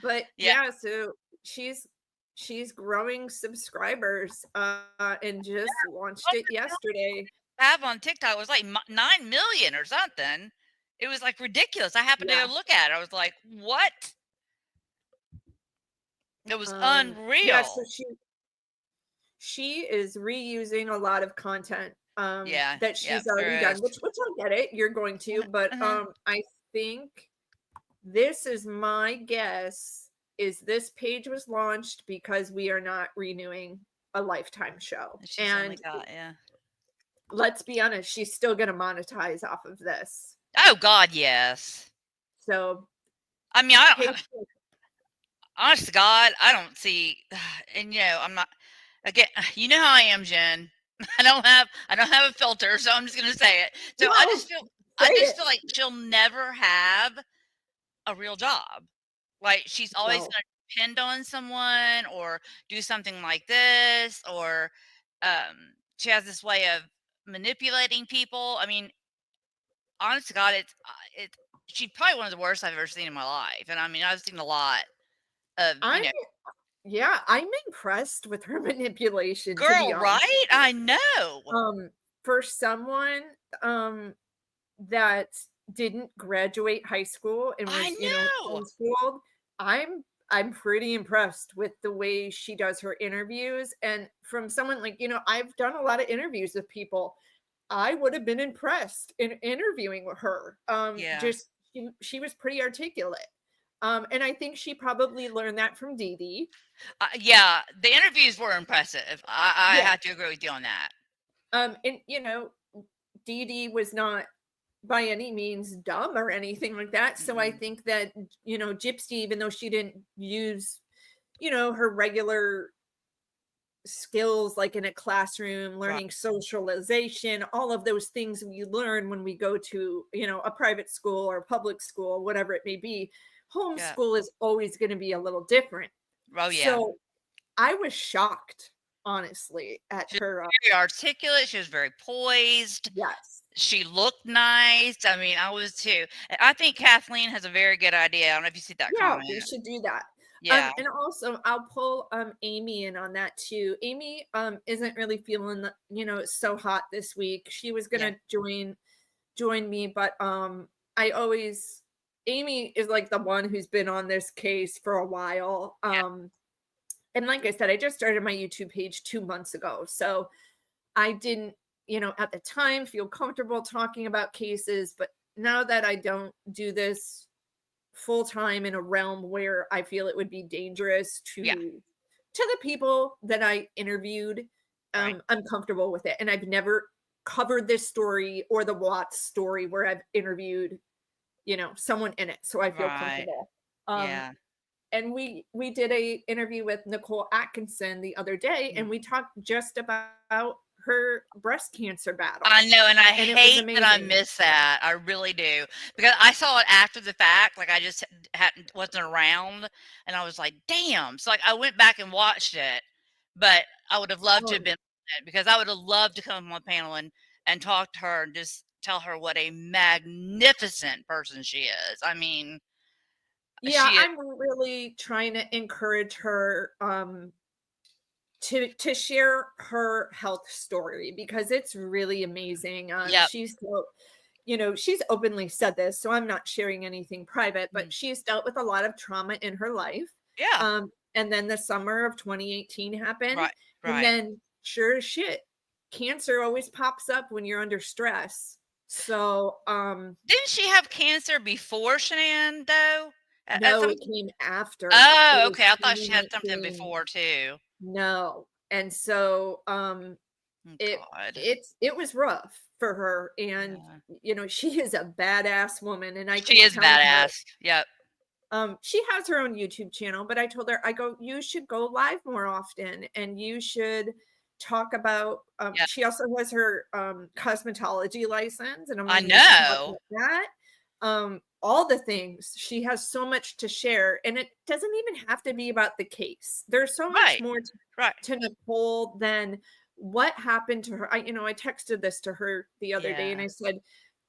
But Yeah. yeah, so she's she's growing subscribers and just launched it yesterday. Have on TikTok was like 9 million or something. It was like ridiculous. I happened to Yeah. go look at it. I was like, what? It was Yeah, so unreal. she is reusing a lot of content Yeah. that Yeah. she's Sure already done, is. which I get it, you're going to, but Uh-huh. I think this is my guess is this page was launched because we are not renewing a Lifetime show. She's only And got, yeah. let's be honest, she's still going to monetize off of this. Oh, God, yes. So, I mean, I hey, don't, honest to God, I don't see, and I'm not, again, you know how I am, Jen. I don't have a filter, so I'm just gonna say it. So I no, just feel, say I just it. feel like she'll never have a real job. Like she's always No, gonna depend on someone or do something like this, or she has this way of manipulating people. I mean, honest to God, it's she's probably one of the worst I've ever seen in my life. And I mean, I've seen a lot of, I'm yeah, I'm impressed with her manipulation, to be girl, honest with right? you. I know. For someone that didn't graduate high school and I was, know. homeschooled, I'm pretty impressed with the way she does her interviews. And from someone like, I've done a lot of interviews with people. I would have been impressed in interviewing with her. Yeah. Just she was pretty articulate. And I think she probably learned that from Dee Dee. Yeah, the interviews were impressive. I Yeah. have to agree with you on that. And Dee Dee was not by any means dumb or anything like that. So I Mm-mm. think that, Gypsy, even though she didn't use, her regular skills like in a classroom, Right. learning socialization, all of those things we learn when we go to, a private school or public school, whatever it may be. Yeah. Homeschool is always going to be a little different. Oh, yeah. So I was shocked, honestly, at She was her. very articulate. She was very poised. Yes. She looked nice. I mean, I was too. And I think Kathleen has a very good idea. I don't know if you see that Yeah, comment. we should do that. Yeah. And also I'll pull Amy in on that too. Amy isn't really feeling so hot this week. She was Yeah. gonna join me, but I always Amy is like the one who's been on this case for a while. Yeah. And like I said, I just started my YouTube page 2 months ago. So I didn't, at the time feel comfortable talking about cases, but now that I don't do this full time in a realm where I feel it would be dangerous Yeah. to the people that I interviewed, Right. I'm comfortable with it. And I've never covered this story or the Watts story where I've interviewed, someone in it. So I feel Right. comfortable. Yeah. And we did a interview with Nicole Atkinson the other day, and Mm. we talked just about her breast cancer I battle, know, and I and it was hate that I amazing. miss that. I really do. Because I saw it after the fact, like I just hadn't wasn't around and I was like, "Damn." So like I went back and watched it, but I would have loved to have Um, been on it because I would have loved to come on the panel and talk to her and just tell her what a magnificent person she is. I mean, yeah, she is. I'm really trying to encourage her to share her health story because it's really amazing. Yep. She's openly said this, so I'm not sharing anything private, but Mm. she's dealt with a lot of trauma in her life. Yeah. And then the summer of 2018 happened, Right. and Right. then sure as shit, cancer always pops up when you're under stress. So, Didn't she have cancer before Shanann though? At no, some it came after. It Oh, was okay. I thought she had something 2019. before too. No. And so, Oh, it God. it was rough for her, and Yeah. she is a badass woman, and I She keep is telling her, badass. Yep. she has her own YouTube channel, but I told her, I go, you should go live more often, and you should talk about. Yeah. She also has her cosmetology license, and I'm I like, you should talk know. about that. All the things. She has so much to share, and it doesn't even have to be about the case. There's so much Right. more Right. to Nicole than what happened to her. I texted this to her the other day, and Yeah. I said,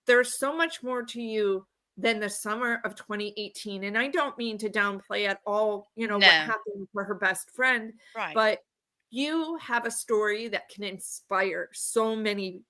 there's so much more to you than the summer of 2018. And I don't mean to downplay at all, what No. happened for her best friend, Right. but you have a story that can inspire so many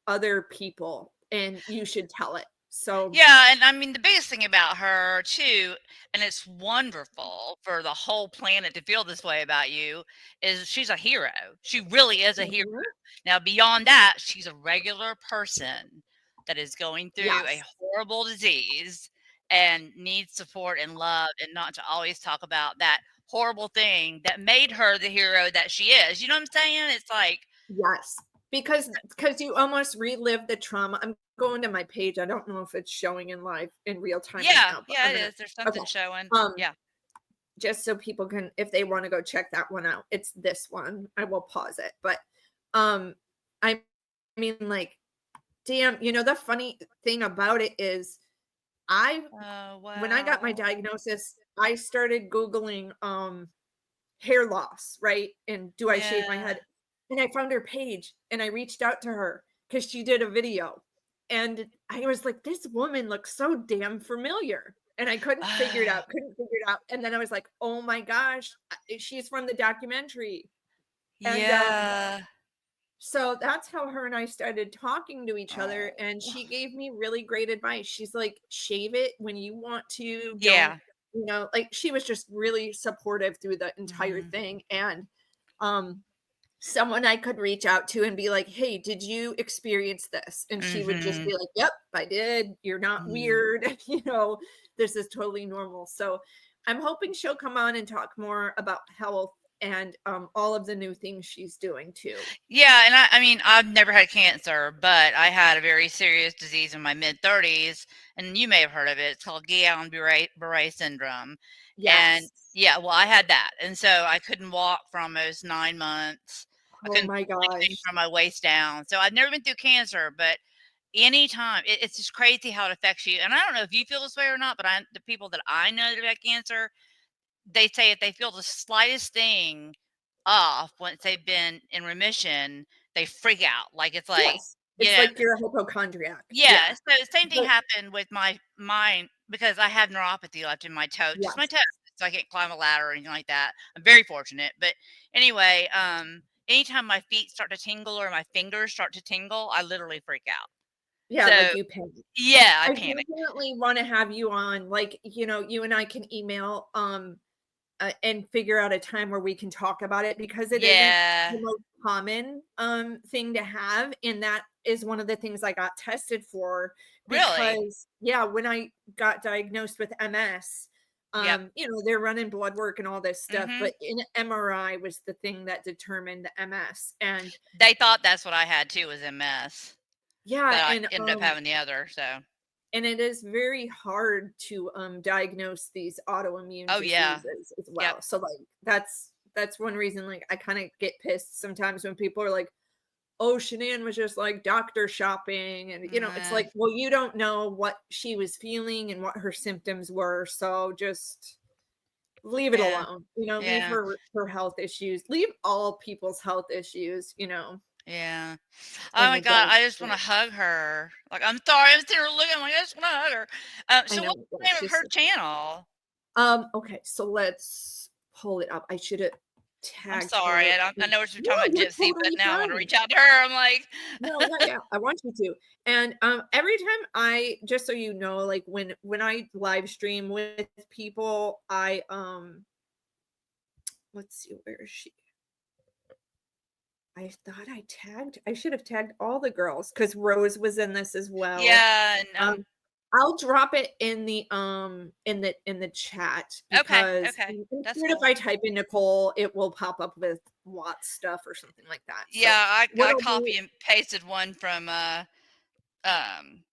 other people, and you should tell it. So, Yeah, and I mean the biggest thing about her too, and it's wonderful for the whole planet to feel this way about you, is she's a hero. She really is a hero. mhm, Now, beyond that, she's a regular person that is going through a yes, horrible disease and needs support and love, and not to always talk about that horrible thing that made her the hero that she is. You know what I'm saying? It's like, yes, because you almost relive the trauma. I'm going to my page. I don't know if it's showing in live in real time right yeah, now, but yeah, I'm it gonna. is. There's Okay. something showing. Um, Yeah. just so people can, if they want to go check that one out, it's this one. I will pause it. But um I mean, like, damn, the funny thing about it is, I Oh, when I got my wow. diagnosis, I started Googling hair loss, right? And do I shave my Yeah. head? And I found her page, and I reached out to her because she did a video. And I was like, this woman looks so damn familiar. And I couldn't figure it Ah, out, couldn't figure it out. And then I was like, oh my gosh, she's from the documentary. And yeah. so that's how her and I started talking to each other. Oh. And she gave me really great advice. She's like, shave it when you want to. Don't, Yeah. like, she was just really supportive through the entire Mhm. thing. And um someone I could reach out to and be like, hey, did you experience this? And she would just Mhm. be like, yep, I did. You're not Mm. weird. This is totally normal. So I'm hoping she'll come on and talk more about health and all of the new things she's doing too. Yeah, and I mean, I've never had cancer, but I had a very serious disease in my mid-30s, and you may have heard of it. It's called Guillain-Barré syndrome. And Yes. yeah, well, I had that. And so I couldn't walk for almost 9 months. I Oh couldn't my feel anything gosh. from my waist down. So I've never been through cancer, but anytime it's just crazy how it affects you. And I don't know if you feel this way or not, but the people that I know that have had cancer, they say if they feel the slightest thing off once they've been in remission, they freak out. Like it's like, Yes. you It's know, like you're a hypochondriac. yeah. Yeah. So the same thing But happened with my mine because I have neuropathy left in my toe, just my yes. toe. So I can't climb a ladder or anything like that. I'm very fortunate. But anyway, anytime my feet start to tingle or my fingers start to tingle, I literally freak out. Yeah, So like you panic. yeah, I I panic. definitely want to have you on, like, you and I can email and figure out a time where we can talk about it, because it isn't Yeah. the most common thing to have, and that is one of the things I got tested for. Really? Because yeah, when I got diagnosed with MS, Yep. they're running blood work and all this stuff, Hmm. but an MRI was the thing that determined the MS. And They thought that's what I had too was MS, but yeah, I ended up having the other. So and it is very hard to diagnose these autoimmune oh yeah. diseases as Yep. well. So like that's one reason, like, I kind of get pissed sometimes when people are like, oh, Shanann was just like doctor shopping, and it's Uh, like, well, you don't know what she was feeling and what her symptoms were, so just leave it yeah. alone. Leave Yeah. her health issues, leave all people's health issues, Yeah. Oh in my the god, dust. I just want to hug her. Like I'm sorry, I'm sitting here looking. I'm like I just want to hug her. I So know, what's the it's name of just her channel? okay, so let's pull it up. I should have I'm tagged sorry. her. I know what you're No, talking about, you're Gypsy, but totally now I want to fine. reach out to her. I'm like, No, yeah, yeah, I want you to. And every time I, just so you know, like, when I live stream with people, I let's see, where is she? I thought I should have tagged all the girls, because Rose was in this as well. yeah, and Um I'll drop it in the chat Okay, because okay, I'm that's sure if cool. I type in Nicole, it will pop up with Watts stuff or something like that. Yeah, So what I I'll do copy and pasted one from um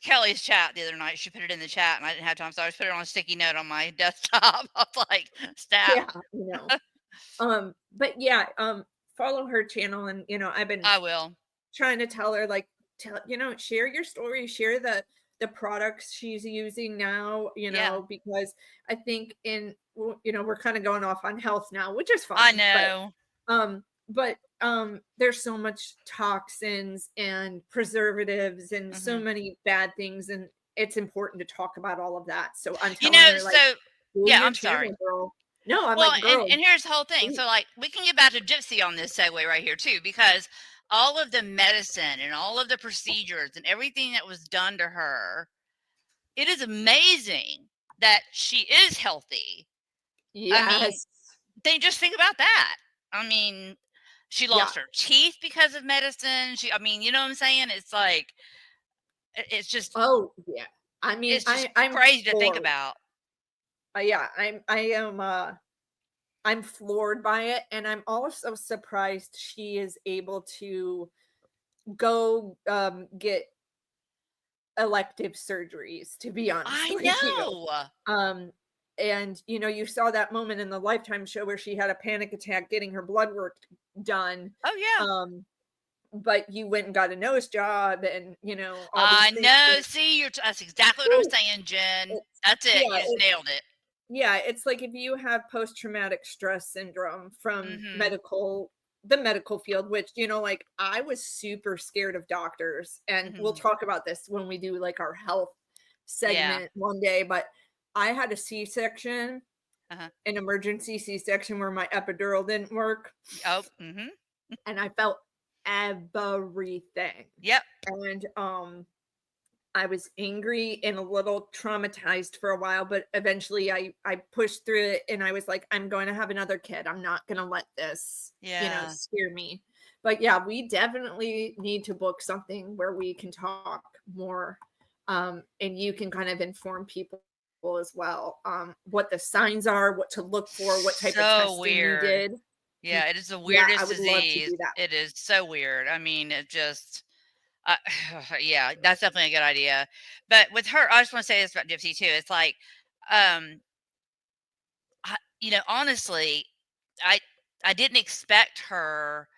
Kelly's chat the other night. She put it in the chat and I didn't have time, so I just put it on a sticky note on my desktop. I was like, snap. yeah, but yeah, follow her channel and I've been I will. trying to tell her like share your story, share the products she's using now, Yeah. because I think we're kind of going off on health now, which is I fine, know. there's so much toxins and preservatives and so Mhm. many bad things, and it's important to talk about all of that. So I'm You telling know, her like, so do yeah, your I'm sorry. channel, girl. No, I'm Well, like, and girl, and here's the whole thing. do So, like, we can get back to Gypsy on this segue right here too, because all of the medicine and all of the procedures and everything that was done to her, it is amazing that she is healthy. I mean, yes. think about that. I mean, she Yeah. lost her teeth because of medicine. I mean, you know what I'm saying? It's like, it's just, Oh, yeah. I mean, it's just I'm crazy to think floored. about. Yeah, I'm floored by it, and I'm also surprised she is able to go, get elective surgeries, to be honest I with you. know. Um, and, you saw that moment in the Lifetime show where she had a panic attack getting her blood work done, Oh yeah. um, but you went and got a nose job and, all these I things. know. See, that's exactly what I'm saying, Jen. It's That's it. yeah, You just nailed it. yeah, it's like if you have post-traumatic stress syndrome from Mhm. the medical field, which, like I was super scared of doctors, and we'll Mhm. talk about this when we do like our health Yeah. segment one day, but I had a C-section, Uh-huh. an emergency C-section where my epidural didn't work, Oh. Mhm. and I felt everything. Yep. And I was angry and a little traumatized for a while, but eventually I pushed through it and I was like, I'm going to have another kid. I'm not going to let this, Yeah. scare me. But yeah, we definitely need to book something where we can talk more, and you can kind of inform people as well, what the signs are, what to look for, what type of So testing you weird. did. Yeah, it is the Yeah, I weirdest would love to disease. do that. It is so weird. I mean, it just uh, yeah, that's definitely a good idea. But with her, I just want to say this about Gypsy too. It's like, um, honestly, I I didn't expect her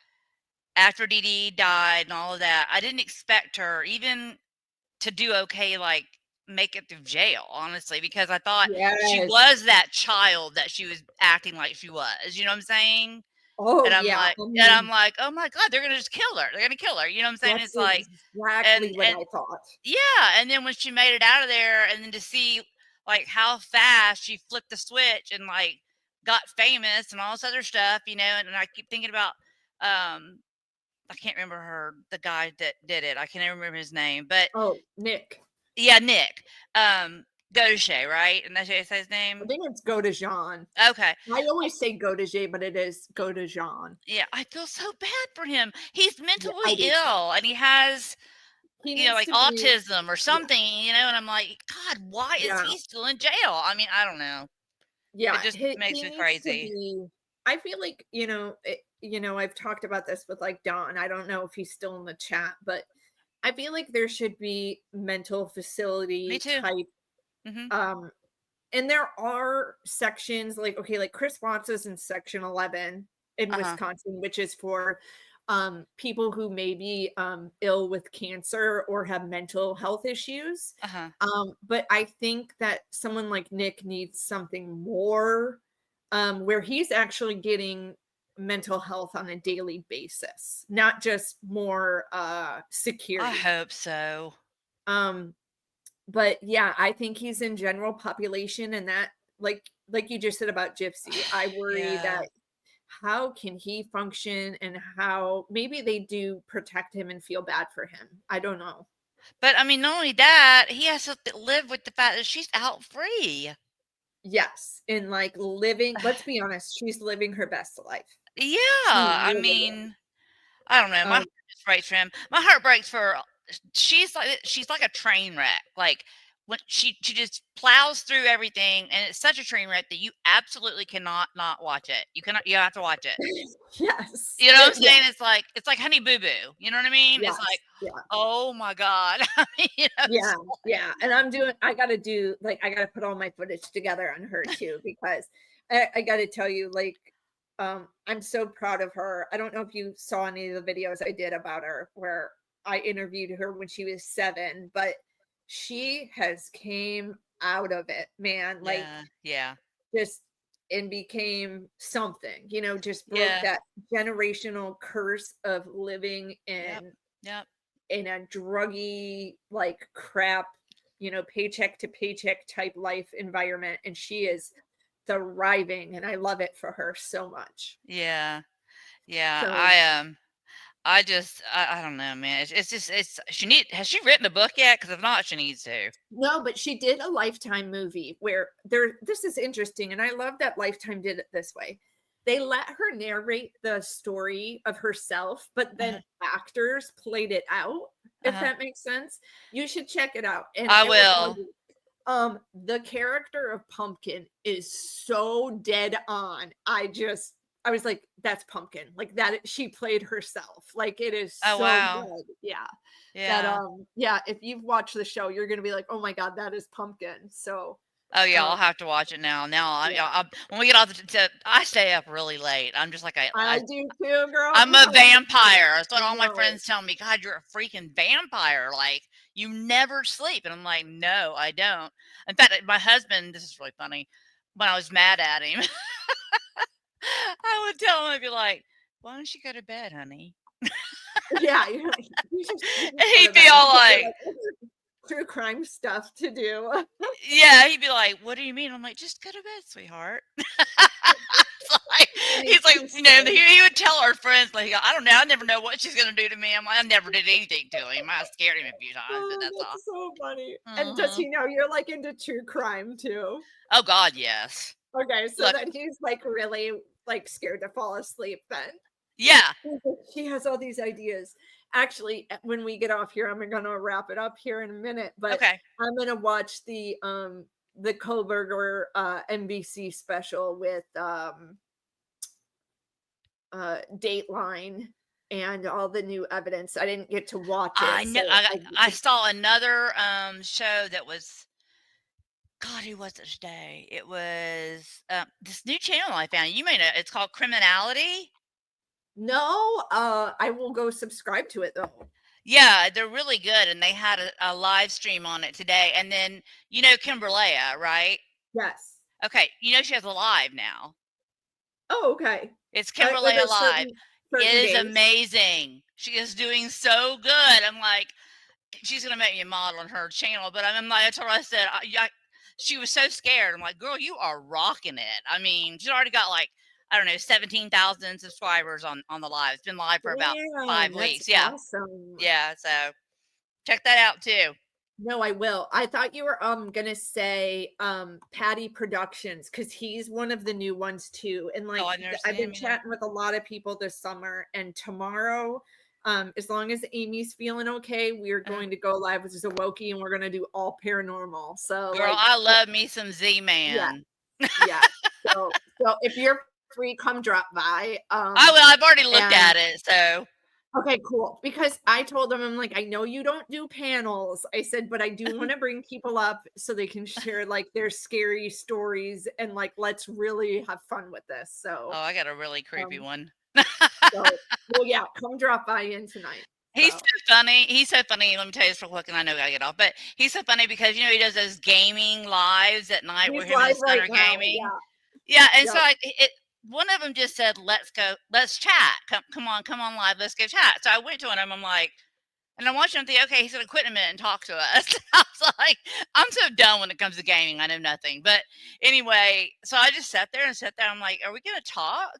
after Dee Dee died and all of that. I didn't expect her even to do okay, like make it through jail, honestly, because I thought she Yes. was that child that she was acting like she was. You know what I'm saying? Oh And I'm yeah. like, I and I'm mean, like, oh my god, they're gonna just kill her. They're gonna kill her. You know what I'm saying? that's It's like, exactly what and I thought. yeah, and then when she made it out of there, and then to see like how fast she flipped the switch and like got famous and all this other stuff, and I keep thinking about um I can't remember the guy that did it. I can't even remember his name, but Oh, Nick. yeah, Nick. Gaucher, right? And that's how you say his I name? think it's go to Jean. Okay. I Well, always say go to Jay, but it is go to Jean. yeah, I feel so bad for him. He's Yeah, mentally I do too. ill and he has, He needs like to be autism or yeah, something, and I'm like, God, why is yeah, he still in jail? I mean, I don't know. It yeah. just makes He me needs to crazy. be I feel like, I've talked about this with like Don. I don't know if he's still in the chat, but I feel like there should be mental Me facility too. type Mhm. um and there are sections like okay, like Chris Watts is in section 11 in Uh-huh. Wisconsin, which is for people who may be ill with cancer or have mental health issues. Uh-huh. But I think that someone like Nick needs something more, where he's actually getting mental health on a daily basis, not just more I security. hope so. Um, but yeah, I think he's in general population, and that like you just said about Gypsy, I worry Yeah. that how can he function and how maybe they do protect him and feel bad for him. I don't know. But I mean, not only that, he has to live with the fact that she's out free. Yes, and like living, let's be honest, she's living her best life. Yeah, She I really is. mean, I don't know. My Um, heart just breaks for him. My heart breaks for she's like a train wreck. Like when she just plows through everything, and it's such a train wreck that you absolutely cannot not watch it. You have to watch it. Yes. You know what I'm Yeah. saying? It's like Honey Boo Boo. You know what I mean? It's like, Yes. Yeah. oh my god. I mean, Yeah. Yeah. And I gotta do like I gotta put all my footage together on her too, because I gotta tell you, like, I'm so proud of her. I don't know if you saw any of the videos I did about her where I interviewed her when she was 7, but she has came out of it, man. Like, yeah, yeah, just and became something, just broke yeah. that generational curse of living Yep, yep, in a druggy, like, crap, paycheck to paycheck type life environment, and she is thriving, and I love it for her so much. yeah, yeah. So I don't know, man. It's just has she written a book yet? Because if not, she needs to. no, but she did a Lifetime movie where this is interesting, and I love that Lifetime did it this way. They let her narrate the story of herself, but Uh-huh, then actors played it out, if uh-huh. that makes sense. You should check it out. And I I will tell will. you, the character of Pumpkin is so dead on. I was like, that's Pumpkin. Like that she played herself. Like it is Oh so wow. good. Yeah. That Yeah. yeah, if you've watched the show, you're gonna be like, oh my god, that is Pumpkin. So Oh yeah, um I'll have to watch it now. Now yeah. when we get off I stay up really late. I'm just like I do too, girl. I'm You a know what? vampire. That's what I all my know. friends tell me. God, you're a freaking vampire. Like you never sleep. And I'm like, no, I don't. In fact, my husband, this is really funny. When I was mad at him, I would tell him, I'd be like, why don't you go to bed, honey? Yeah, you And just go he'd to be bed. all You're like, like, "This is true crime stuff to do." yeah, he'd be like, what do you mean? I'm like, just go to bed, sweetheart. It's like, Funny he's like, true he, story. he would tell our friends, like, I don't know, I never know what she's gonna do to me. I'm like, I never did anything to him. I scared him a few times, but Oh, that's all. that's so funny. And does Hmm. he know you're, like, into true crime too? Oh God, yes. Okay, so Look, then he's, like, really, like, scared to fall asleep then. yeah, He's like, "She has all these ideas." Actually, when we get off here, I'm gonna wrap it up here in a minute, but okay. I'm gonna watch the Koberger, NBC special with, Dateline and all the new evidence. I didn't get to watch I it, know. so I saw another show that was, God, who was it today? It was this new channel I found. You may know. It's called Criminality. no, I will go subscribe to it though. Yeah, they're really good, and they had a live stream on it today. And then you know Kimberlea, right? Yes. Okay, you know she has a live now. Oh, okay. It's Like Kimberlea a Live. It certain is days. amazing. She is doing so good. I'm like, she's gonna make me a model on her channel. But I'm like, I told her, I said, she was so scared. I'm like, girl, you are rocking it. I mean, she's already got like, I don't know, 17,000 subscribers on the live. It's been live for about Damn, five that's weeks. Yeah, awesome. yeah. So check that out too. No, I will. I thought you were gonna say Patty Productions because he's one of the new ones too. And Oh, like I've never seen I've been him either. chatting with a lot of people this summer, and tomorrow, as long as Amy's feeling okay, we're Uh, going to go live with Zawoki and we're gonna do all paranormal. So Girl, like I love me some Z yeah, Man. yeah. So if you're free, come drop by. I will. I've already looked And at it. So okay, cool. Because I told them, I'm like, I know you don't do panels. I said, but I do want to bring people up so they can share like their scary stories and like let's really have fun with this. oh, I got a really creepy Um, one. well, yeah, come drop by in tonight. He's so So funny. He's so funny. Let me tell you this real quick, and I know I gotta get off. But he's so funny because he does those gaming lives at night where he's him and live his son right are now. gaming. Yeah. Yeah, and so Yep. one of them just said, "Let's go, let's chat. Come on live, let's go chat." So I went to him. I'm like, and I'm watching him think, okay, he's gonna quit in a minute and talk to us. I was like, I'm so done when it comes to gaming. I know nothing. But anyway, so I just sat there and sat there. I'm like, are we gonna talk?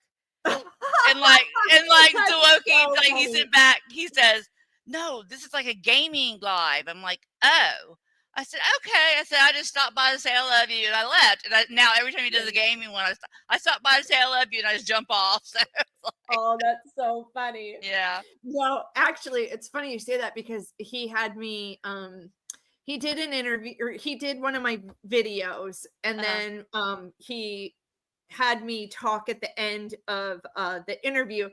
And like That's Zawoki, so like he funny. sent back, he says, "No, this is like a gaming live." I'm like, "Oh." I said, "Okay." I said, "I just stopped by to say I love you," and I left. And now every time he does a gaming one, I stop by to say I love you, and I just jump off. So Oh, that's so funny. yeah. No, actually, it's funny you say that because he had me he did an interview, or he did one of my videos, and then he had me talk at the end of the interview,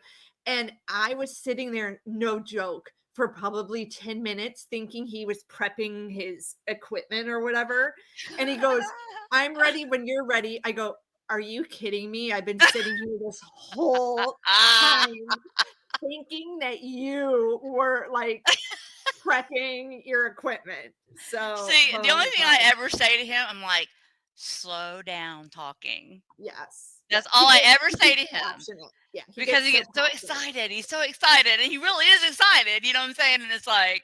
and I was sitting there, no joke, for probably 10 minutes thinking he was prepping his equipment or whatever. And he goes, "I'm ready when you're ready." I go, "Are you kidding me? I've been sitting here this whole time thinking that you were like prepping your equipment." So, See, the only oh thing I god, ever say to him, I'm like, "Slow down talking." yes, yeah. That's all I ever He say gets to him passionate. Yeah, he because gets he so gets so passionate. excited. He's so excited, and he really is excited. You know what I'm saying? And it's like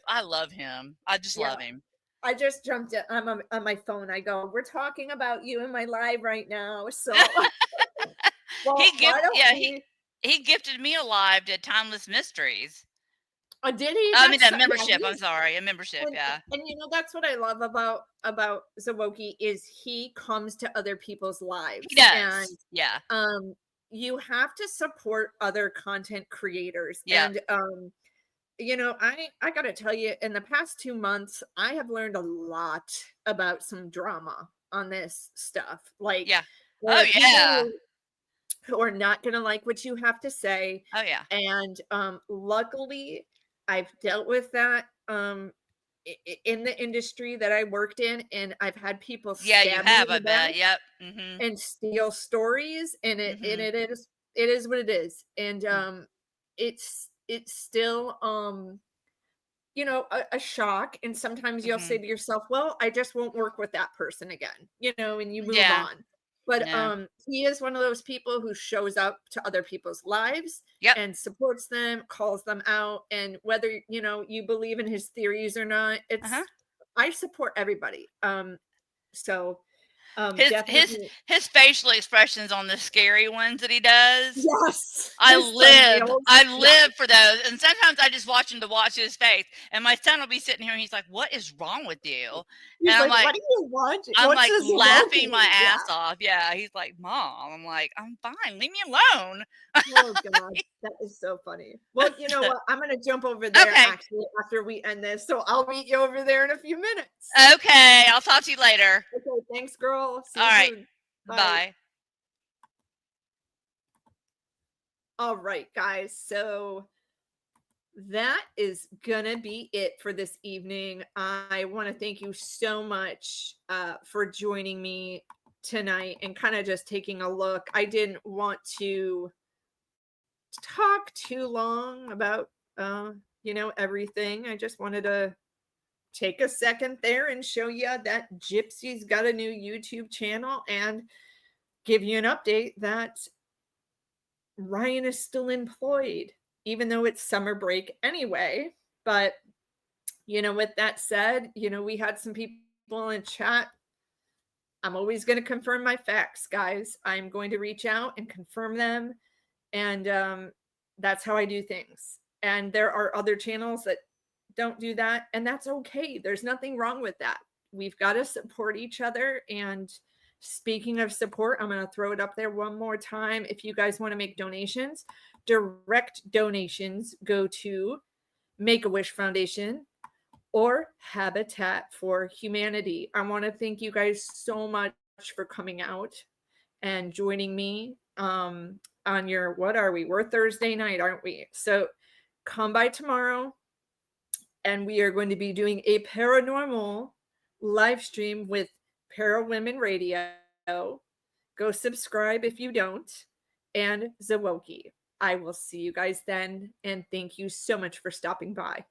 I love him. I just Yeah. love him. I just jumped it. I'm on my phone. I go, "We're talking about you in my live right now." So, well, why don't Yeah, we? he gifted me a live to Timeless Mysteries. Did he? I mean, That's a yeah. membership. I'm sorry, a membership. And, Yeah, and that's what I love about Zawoki is he comes to other people's he lives, and does. Yeah, you have to support other content creators, yeah, and I gotta tell you, in the past 2 months, I have learned a lot about some drama on this stuff. Like, yeah. there Oh are people yeah. who are not gonna like what you have to say, Oh yeah. and luckily, I've dealt with that in the industry that I worked in, and I've had people Yeah, you stab me have. in I the back bet. Yep. Mhm. and steal stories, and Mhm. it is what it is, and Mm. it's still a shock, and sometimes you'll say Mhm. to yourself, "Well, I just won't work with that person again," and you move Yeah. on. But Yeah. he is one of those people who shows up to other people's lives Yep. and supports them, calls them out, and whether you believe in his theories or not, Uh-huh. I support everybody. So His definitely, his facial expressions on the scary ones that he does. yes, his thumbnails, I yeah, live for those, and sometimes I just watch him to watch his face, and my son will be sitting here, and he's like, "What is wrong with you?" And he's like, "What are you watching? I'm What's like this laughing my evoking?" ass Yeah. off. Yeah, he's like, "Mom," I'm like, "I'm fine, leave me alone." Oh god, that is so funny. Well, you know what? I'm gonna jump over there Okay, actually after we end this, so I'll meet you over there in a few minutes. okay, I'll talk to you later. Okay, thanks, girl. See All you right, soon. Bye. bye. All right, guys. So that is gonna be it for this evening. I want to thank you so much for joining me tonight and kind of just taking a look. I didn't want to talk too long about everything. I just wanted to take a second there and show you that Gypsy's got a new YouTube channel and give you an update that Ryan is still employed, even though it's summer break anyway. But, with that said, we had some people in chat. I'm always going to confirm my facts, guys. I'm going to reach out and confirm them. And that's how I do things. And there are other channels that don't do that. And that's okay. There's nothing wrong with that. We've got to support each other. And speaking of support, I'm going to throw it up there one more time. If you guys want to make donations, direct donations go to Make a Wish Foundation or Habitat for Humanity. I want to thank you guys so much for coming out and joining me on your, what are we? We're Thursday night, aren't we? So come by tomorrow and we are going to be doing a paranormal live stream with Para Women Radio. Go subscribe if you don't. And Zawoki. I will see you guys then. And thank you so much for stopping by.